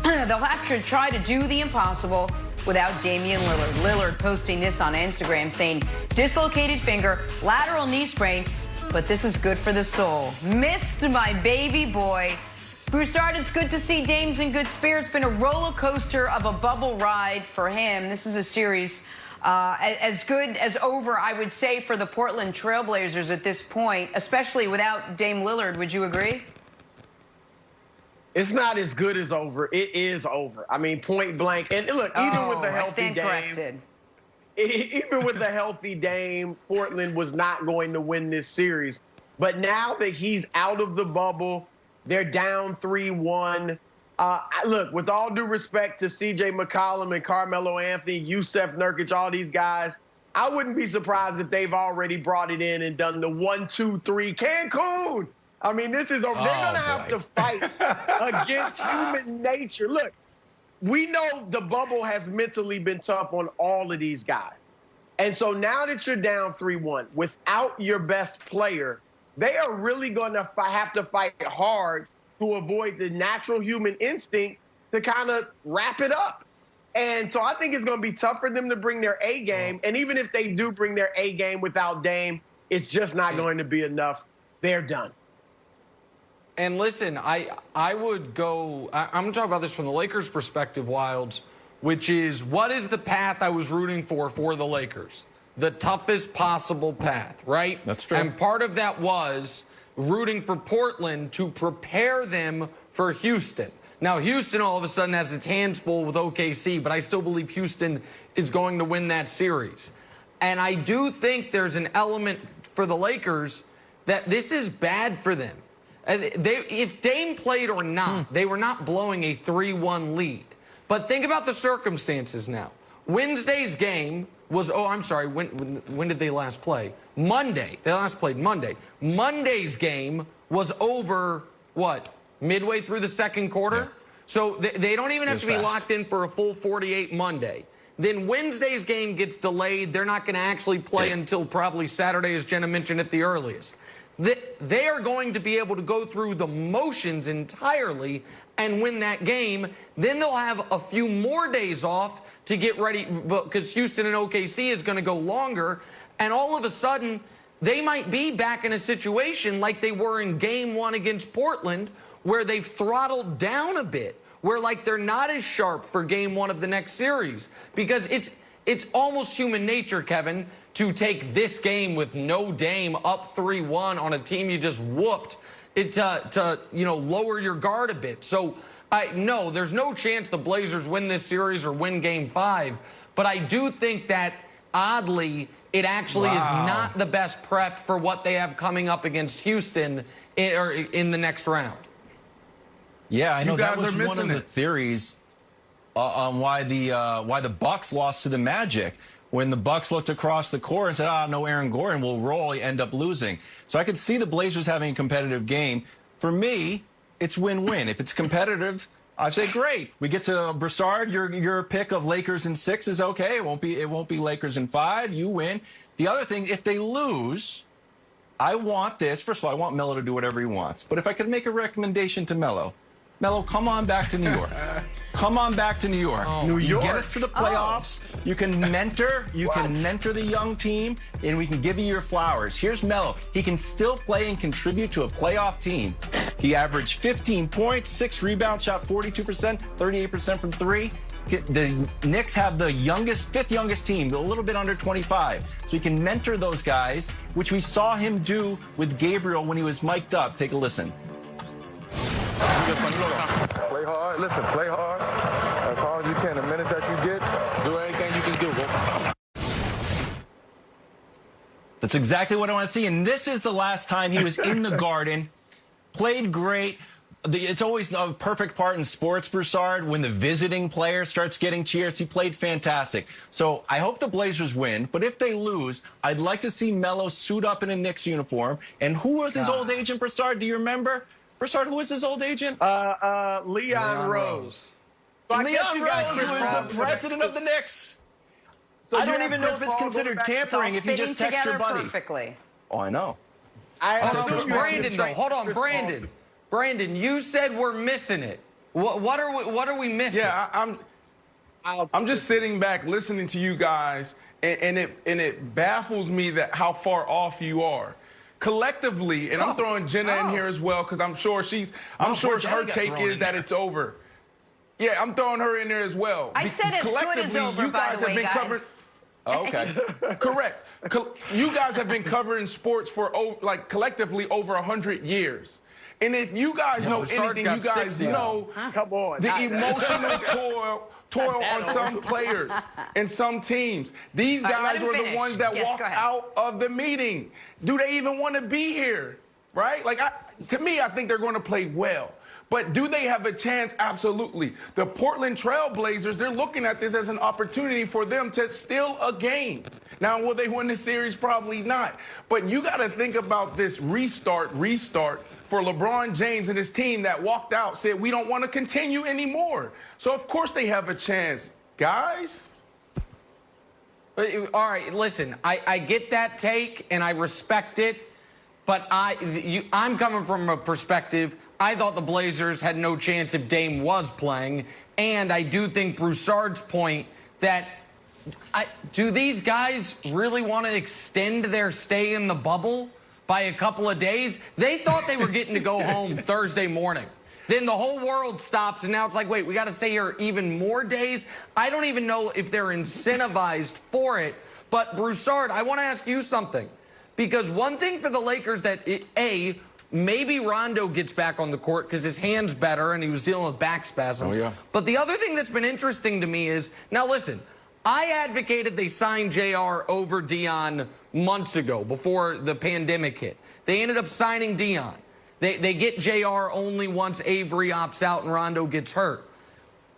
they'll have to try to do the impossible without Damian Lillard. Lillard posting this on Instagram saying, dislocated finger, lateral knee sprain, but this is good for the soul. Missed my baby boy. Broussard, it's good to see Dame's in good spirits. Been a roller coaster of a bubble ride for him. This is a series as good as over, I would say, for the Portland Trailblazers at this point, especially without Dame Lillard. Would you agree? It's not as good as over. It is over. I mean, point blank. And look, even with the healthy Dame, even with the healthy Dame, Portland was not going to win this series. But now that he's out of the bubble, they're down 3-1. Look, with all due respect to C.J. McCollum and Carmelo Anthony, Yusuf Nurkic, all these guys, I wouldn't be surprised if they've already brought it in and done the 1-2-3 Cancun. I mean, this is they're going to have to fight against human nature. Look, we know the bubble has mentally been tough on all of these guys. And so now that you're down 3-1 without your best player, they are really going to have to fight hard to avoid the natural human instinct to kind of wrap it up. And so I think it's going to be tough for them to bring their A game. And even if they do bring their A game without Dame, it's just not going to be enough. They're done. And listen, I would go, I'm going to talk about this from the Lakers' perspective, Wilds, which is what is the path I was rooting for the Lakers? The toughest possible path, right? That's true. And part of that was rooting for Portland to prepare them for Houston. Now, Houston all of a sudden has its hands full with OKC, but I still believe Houston is going to win that series. And I do think there's an element for the Lakers that this is bad for them. If Dame played or not, they were not blowing a 3-1 lead. But think about the circumstances now. Wednesday's game was, when did they last play? Monday. They last played Monday. Monday's game was over, what, midway through the second quarter? Yeah. So they don't even have to be locked in for a full 48 Monday. Then Wednesday's game gets delayed. They're not going to actually play until probably Saturday, as Jenna mentioned, at the earliest. They are going to be able to go through the motions entirely and win that game. Then they'll have a few more days off to get ready because Houston and OKC is going to go longer. And all of a sudden, they might be back in a situation like they were in Game 1 against Portland, where they've throttled down a bit, where like they're not as sharp for Game 1 of the next series. Because it's almost human nature, Kevin, to take this game with no Dame up 3-1 on a team you just whooped, to lower your guard a bit. So, no, there's no chance the Blazers win this series or win Game 5. But I do think that, oddly, it actually is not the best prep for what they have coming up against Houston in the next round. Yeah, I know that was one of the theories on why the Bucks lost to the Magic. When the Bucks looked across the court and said, no, Aaron Gordon will roll, you end up losing. So I could see the Blazers having a competitive game. For me, it's win-win. If it's competitive, I say great. We get to Broussard, your pick of Lakers in 6 is okay. It won't be Lakers in 5. You win. The other thing, if they lose, I want this. First of all, I want Melo to do whatever he wants. But if I could make a recommendation to Melo, come on back to New York. Come on back to New York. New York. You get us to the playoffs. You can mentor. You can mentor the young team, and we can give you your flowers. Here's Melo. He can still play and contribute to a playoff team. He averaged 15 points, 6 rebounds, shot 42%, 38% from 3. The Knicks have the fifth youngest team, a little bit under 25. So he can mentor those guys, which we saw him do with Gabriel when he was mic'd up. Take a listen. Play hard. Listen, play hard. As hard as you can. The minutes that you get, do everything you can do. That's exactly what I want to see. And this is the last time he was in the Garden. Played great. It's always a perfect part in sports, Broussard, when the visiting player starts getting cheers. He played fantastic. So I hope the Blazers win. But if they lose, I'd like to see Melo suit up in a Knicks uniform. And who was his old agent, Broussard? Do you remember? Broussard, who was his old agent? Leon Rose. So Leon Rose was the president of the Knicks. So I don't even know if it's considered tampering if you just text your buddy. Perfectly. Oh, I know. Brandon, though. Hold on, Brandon. Brandon, you said we're missing it. What are we missing? Yeah, I'm just sitting back listening to you guys, and it baffles me that how far off you are. Collectively, and I'm throwing Jenna in here as well because I'm sure her take is that it's over. Yeah, I'm throwing her in there as well. I said as good as over, by the way, guys. Okay. Correct. You guys have been covering sports for collectively over 100 years. And if you guys know anything, you guys know the emotional toil on some players and some teams. These guys were the ones that walked out of the meeting. Do they even want to be here? Right? To me, I think they're going to play well. But do they have a chance? Absolutely. The Portland Trail Blazers, they're looking at this as an opportunity for them to steal a game. Now, will they win the series? Probably not. But you got to think about this restart for LeBron James and his team that walked out, said, we don't want to continue anymore. So, of course, they have a chance. Guys? All right, listen, I get that take, and I respect it. But I'm coming from a perspective, I thought the Blazers had no chance if Dame was playing. And I do think Broussard's point that do these guys really want to extend their stay in the bubble by a couple of days? They thought they were getting to go home Thursday morning. Then the whole world stops, and now it's like, wait, we got to stay here even more days? I don't even know if they're incentivized for it. But, Broussard, I want to ask you something. Because one thing for the Lakers that, maybe Rondo gets back on the court because his hand's better and he was dealing with back spasms. Oh, yeah. But the other thing that's been interesting to me is, now listen, I advocated they sign JR over Dion months ago before the pandemic hit. They ended up signing Dion. They get JR only once Avery opts out and Rondo gets hurt.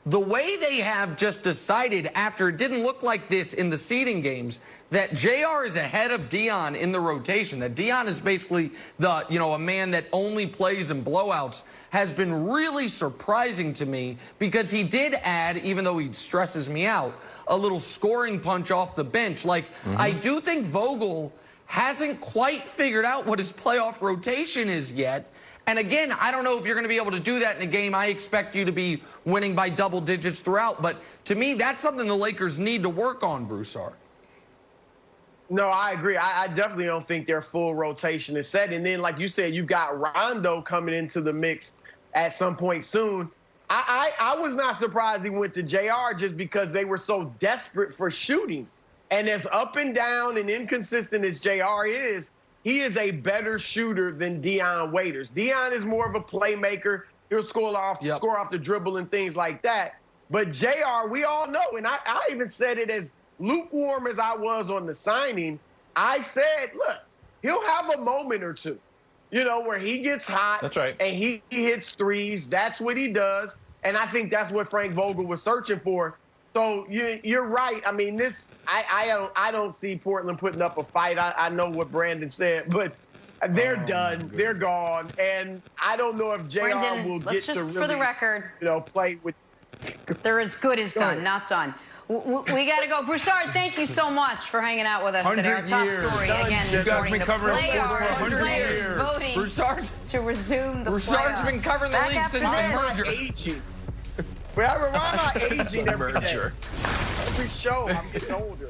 The way they have just decided after it didn't look like this in the seeding games that JR is ahead of Dion in the rotation, that Dion is basically a man that only plays in blowouts has been really surprising to me because he did add, even though he stresses me out, a little scoring punch off the bench. I do think Vogel hasn't quite figured out what his playoff rotation is yet. And again, I don't know if you're going to be able to do that in a game. I expect you to be winning by double digits throughout. But to me, that's something the Lakers need to work on, Broussard. No, I agree. I definitely don't think their full rotation is set. And then, like you said, you've got Rondo coming into the mix at some point soon. I was not surprised he went to JR just because they were so desperate for shooting. And as up and down and inconsistent as JR is, he is a better shooter than Dion Waiters. Dion is more of a playmaker. He'll score off the dribble and things like that. But JR, we all know, and I even said it as lukewarm as I was on the signing. I said, look, he'll have a moment or two, where he gets hot. That's right. And he hits threes. That's what he does. And I think that's what Frank Vogel was searching for. So you're right. I mean, I don't see Portland putting up a fight. I know what Brandon said, but they're done. They're gone. And I don't know if JR will get to really, for the record, play with. They're as good as done, not done. We got to go. Broussard, thank you so much for hanging out with us today. Our top story again this morning. The players voting to resume the playoffs. Broussard's been covering the league since the merger. Aging. Well, why am I aging every day? Every show, I'm getting older.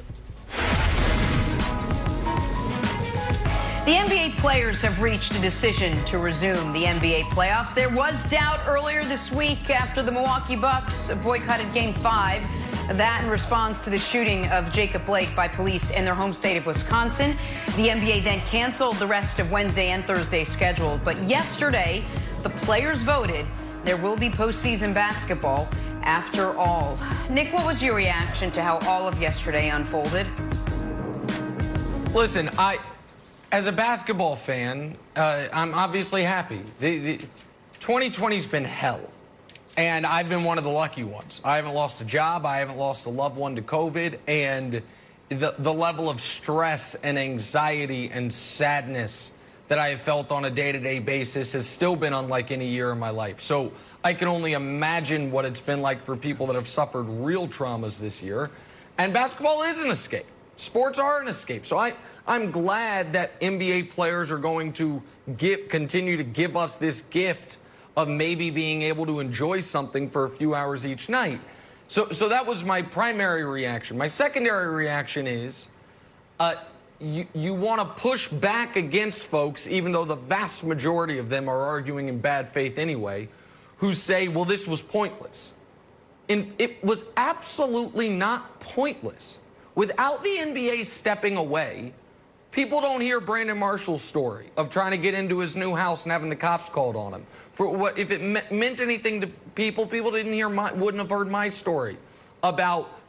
The NBA players have reached a decision to resume the NBA playoffs. There was doubt earlier this week after the Milwaukee Bucks boycotted Game 5. That in response to the shooting of Jacob Blake by police in their home state of Wisconsin. The NBA then canceled the rest of Wednesday and Thursday's schedule. But yesterday, the players voted There will be postseason basketball after all. Nick, what was your reaction to how all of yesterday unfolded? Listen, as a basketball fan, I'm obviously happy. 2020's been hell, and I've been one of the lucky ones. I haven't lost a job. I haven't lost a loved one to COVID, and the level of stress and anxiety and sadness that I have felt on a day-to-day basis has still been unlike any year in my life. So I can only imagine what it's been like for people that have suffered real traumas this year. And basketball is an escape. Sports are an escape. So I'm glad that NBA players are going to continue to give us this gift of maybe being able to enjoy something for a few hours each night. So that was my primary reaction. My secondary reaction is you want to push back against folks, even though the vast majority of them are arguing in bad faith anyway, who say, well, this was pointless. And it was absolutely not pointless. Without the NBA stepping away, people don't hear Brandon Marshall's story of trying to get into his new house and having the cops called on him. For what, if it meant anything to people didn't hear wouldn't have heard my story about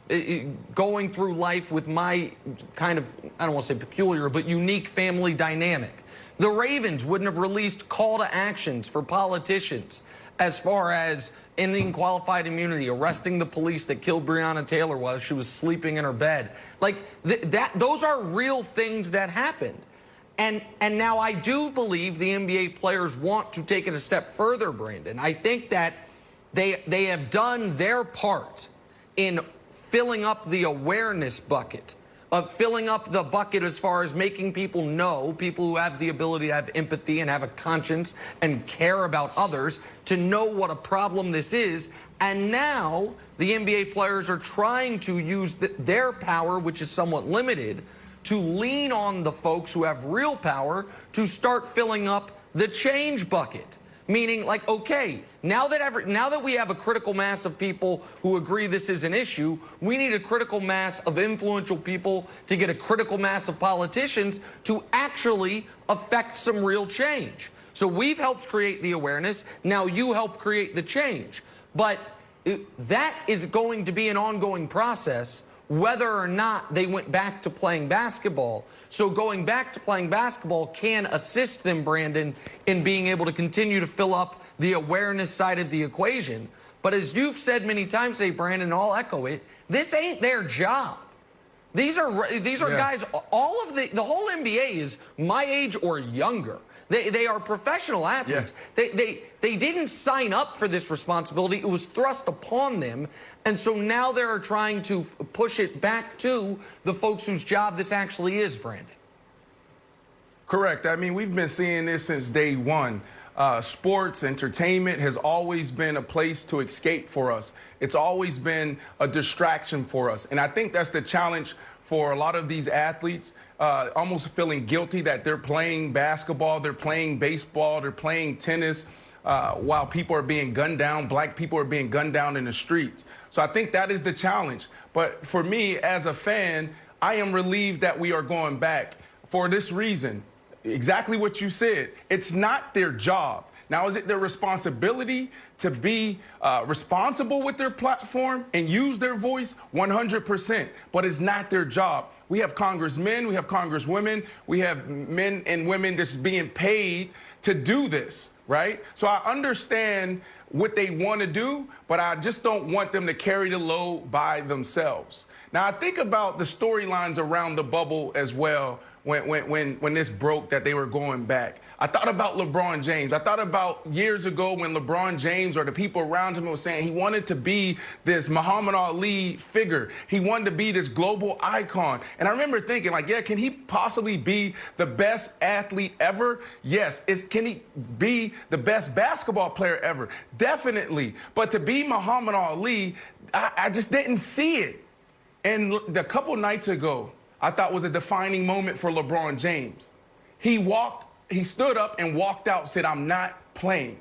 going through life with my kind of, I don't want to say peculiar, but unique family dynamic. The Ravens wouldn't have released call to actions for politicians as far as ending qualified immunity, arresting the police that killed Breonna Taylor while she was sleeping in her bed. Like those are real things that happened. And now I do believe the NBA players want to take it a step further, Brandon. I think that they have done their part in filling up the awareness bucket, of filling up the bucket as far as making people know, people who have the ability to have empathy and have a conscience and care about others, to know what a problem this is. And now the NBA players are trying to use their power, which is somewhat limited, to lean on the folks who have real power to start filling up the change bucket. Meaning, like, okay, now that we have a critical mass of people who agree this is an issue, we need a critical mass of influential people to get a critical mass of politicians to actually affect some real change. So we've helped create the awareness. Now you help create the change. But that is going to be an ongoing process, whether or not they went back to playing basketball. So going back to playing basketball can assist them, Brandon, in being able to continue to fill up the awareness side of the equation. But as you've said many times today, Brandon, and I'll echo it, this ain't their job. These are guys, all of the whole NBA is my age or younger. They are professional athletes. Yeah. They didn't sign up for this responsibility. It was thrust upon them. And so now they're trying to push it back to the folks whose job this actually is, Brandon. Correct. I mean, we've been seeing this since day one. Sports, entertainment has always been a place to escape for us. It's always been a distraction for us. And I think that's the challenge for a lot of these athletes, almost feeling guilty that they're playing basketball, they're playing baseball, they're playing tennis, while people are being gunned down, black people are being gunned down in the streets. So I think that is the challenge. But for me, as a fan, I am relieved that we are going back for this reason. Exactly what you said. It's not their job. Now, is it their responsibility to be responsible with their platform and use their voice? 100%. But it's not their job. We have congressmen, we have congresswomen, we have men and women just being paid to do this, right? So I understand what they want to do, but I just don't want them to carry the load by themselves. Now, I think about the storylines around the bubble as well when this broke that they were going back. I thought about LeBron James. I thought about years ago when LeBron James or the people around him were saying he wanted to be this Muhammad Ali figure. He wanted to be this global icon. And I remember thinking, like, yeah, can he possibly be the best athlete ever? Yes. Can he be the best basketball player ever? Definitely. But to be Muhammad Ali, I just didn't see it. And a couple nights ago, I thought was a defining moment for LeBron James. He stood up and walked out, said, I'm not playing.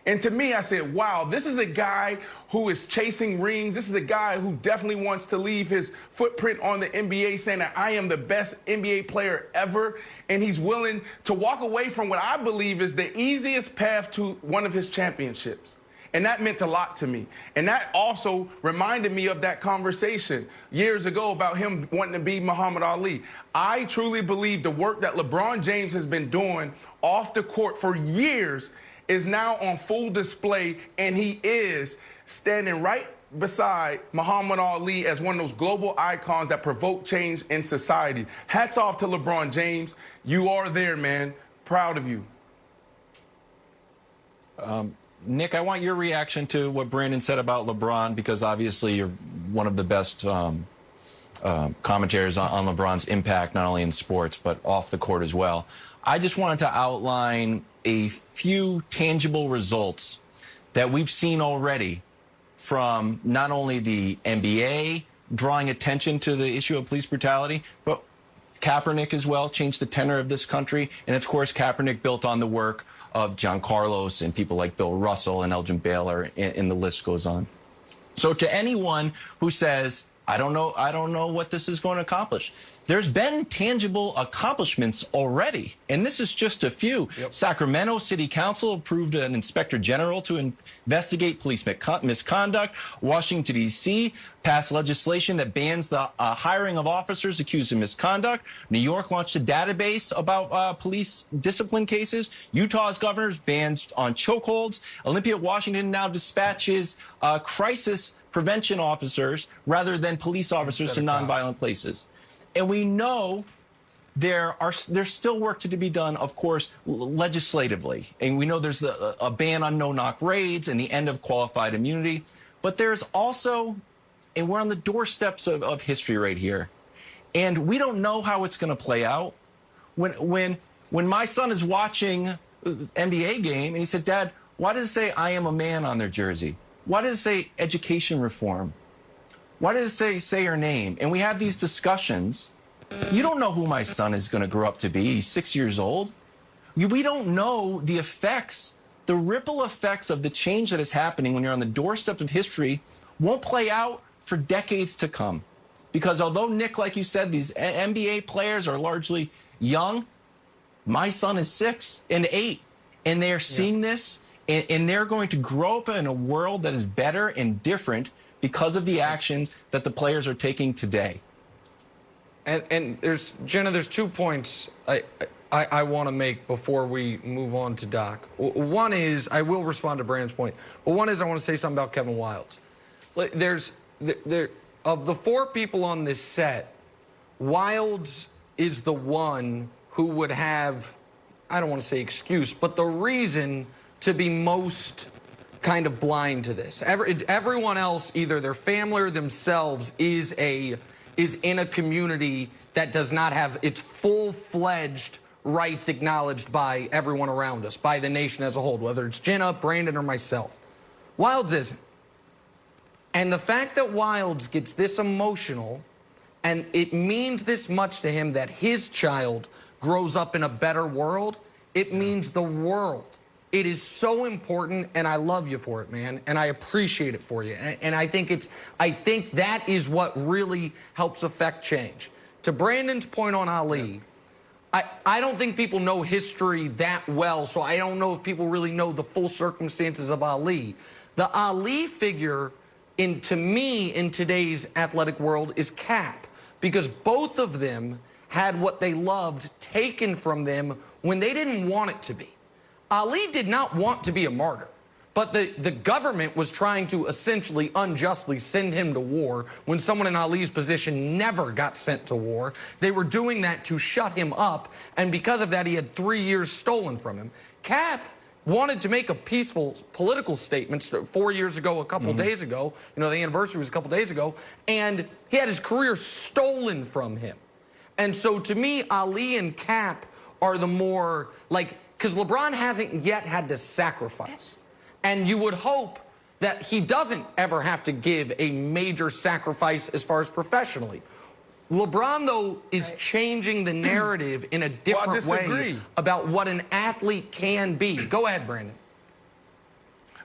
And to me, I said, wow, this is a guy who is chasing rings. This is a guy who definitely wants to leave his footprint on the NBA, saying that I am the best NBA player ever. And he's willing to walk away from what I believe is the easiest path to one of his championships. And that meant a lot to me. And that also reminded me of that conversation years ago about him wanting to be Muhammad Ali. I truly believe the work that LeBron James has been doing off the court for years is now on full display, and he is standing right beside Muhammad Ali as one of those global icons that provoke change in society. Hats off to LeBron James. You are there, man. Proud of you. Nick, I want your reaction to what Brandon said about LeBron, because obviously you're one of the best commentators on LeBron's impact, not only in sports, but off the court as well. I just wanted to outline a few tangible results that we've seen already from not only the NBA drawing attention to the issue of police brutality, but Kaepernick as well changed the tenor of this country. And of course, Kaepernick built on the work of John Carlos and people like Bill Russell and Elgin Baylor, and the list goes on. So to anyone who says, I don't know what this is going to accomplish, there's been tangible accomplishments already, and this is just a few. Yep. Sacramento City Council approved an inspector general to investigate police misconduct. Washington, D.C. passed legislation that bans the hiring of officers accused of misconduct. New York launched a database about police discipline cases. Utah's governor's bans on chokeholds. Olympia, Washington now dispatches crisis prevention officers rather than police officers to nonviolent places. And we know there's still work to be done, of course, legislatively. And we know there's a ban on no-knock raids and the end of qualified immunity. But there's also, and we're on the doorsteps of history right here, and we don't know how it's going to play out. When my son is watching an NBA game and he said, Dad, why does it say I am a man on their jersey? Why does it say education reform? Why does it say your name? And we have these discussions. You don't know who my son is going to grow up to be. He's 6 years old. We don't know the effects, the ripple effects of the change that is happening when you're on the doorstep of history won't play out for decades to come. Because although, Nick, like you said, these NBA players are largely young, my son is 6 and 8, and they're seeing this, and they're going to grow up in a world that is better and different because of the actions that the players are taking today. And Jenna, there's 2 points I want to make before we move on to Doc. One is, I will respond to Brandon's point, but one is I want to say something about Kevin Wildes. Of the 4 people on this set, Wildes is the one who would have, I don't want to say excuse, but the reason to be most kind of blind to this. Everyone else, either their family or themselves, is in a community that does not have its full-fledged rights acknowledged by everyone around us, by the nation as a whole, whether it's Jenna, Brandon, or myself. Wildes isn't. And the fact that Wildes gets this emotional, and it means this much to him that his child grows up in a better world, it means the world. It is so important, and I love you for it, man, and I appreciate it for you. And I think that is what really helps affect change. To Brandon's point on Ali, I don't think people know history that well, so I don't know if people really know the full circumstances of Ali. The Ali figure, to me, in today's athletic world, is Cap, because both of them had what they loved taken from them when they didn't want it to be. Ali did not want to be a martyr, but the government was trying to essentially unjustly send him to war when someone in Ali's position never got sent to war. They were doing that to shut him up, and because of that, he had 3 years stolen from him. Cap wanted to make a peaceful political statement 4 years ago, a couple days ago. You know, the anniversary was a couple days ago, and he had his career stolen from him. And so to me, Ali and Cap are the more, like, because LeBron hasn't yet had to sacrifice. And you would hope that he doesn't ever have to give a major sacrifice as far as professionally. LeBron, though, is changing the narrative in a different way about what an athlete can be. Go ahead, Brandon.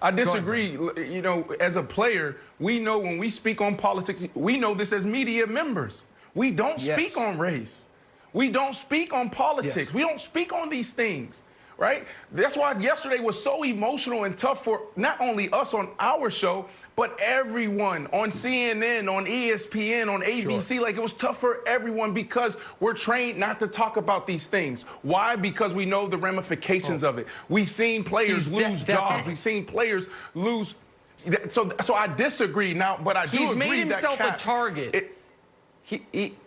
I disagree. You know, as a player, we know when we speak on politics, we know this as media members. We don't speak on race. We don't speak on politics. We don't speak on these things. right? That's why yesterday was so emotional and tough for not only us on our show, but everyone on CNN, on ESPN, on ABC. Sure. Like, it was tough for everyone because we're trained not to talk about these things. Why? Because we know the ramifications of it. We've seen players lose jobs. We've seen players lose. So I disagree now, but I do agree that He's made himself a target.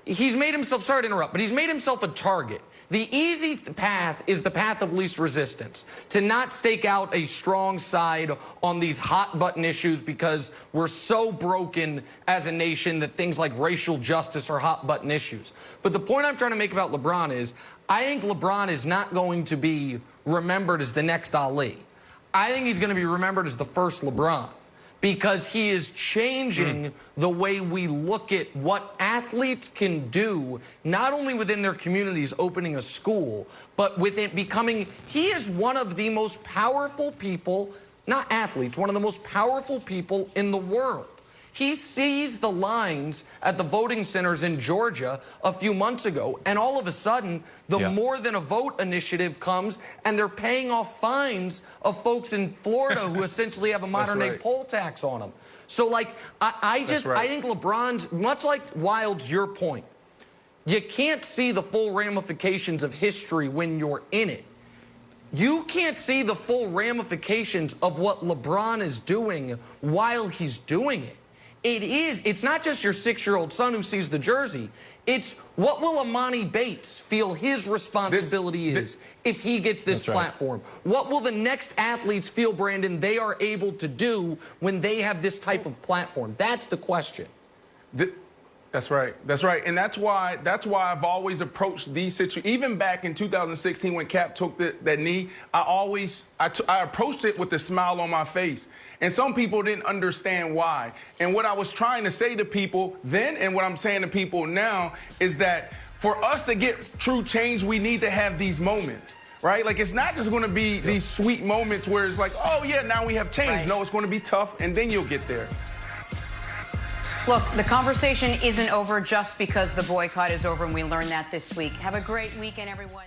He's made himself, sorry to interrupt, but he's made himself a target. The easy path is the path of least resistance, to not stake out a strong side on these hot button issues because we're so broken as a nation that things like racial justice are hot button issues. But the point I'm trying to make about LeBron is, I think LeBron is not going to be remembered as the next Ali. I think he's going to be remembered as the first LeBron, because he is changing the way we look at what athletes can do, not only within their communities, opening a school, but with it becoming, he is one of the most powerful people, not athletes, one of the most powerful people in the world. He sees the lines at the voting centers in Georgia a few months ago, and all of a sudden, the More Than a Vote initiative comes, and they're paying off fines of folks in Florida who essentially have a modern-day poll tax on them. So, like, I think LeBron's, much like Wild's your point, you can't see the full ramifications of history when you're in it. You can't see the full ramifications of what LeBron is doing while he's doing it. It's not just your 6-year-old son who sees the jersey. It's what will Amani Bates feel his responsibility is if he gets this platform? What will the next athletes feel, Brandon, they are able to do when they have this type of platform? That's the question. That's right. That's right. And that's why I've always approached these situations. Even back in 2016 when Cap took that knee, I approached it with a smile on my face. And some people didn't understand why. And what I was trying to say to people then and what I'm saying to people now is that for us to get true change, we need to have these moments, right? Like, it's not just going to be these sweet moments where it's like, oh, yeah, now we have change. Right. No, it's going to be tough, and then you'll get there. Look, the conversation isn't over just because the boycott is over, and we learned that this week. Have a great weekend, everyone.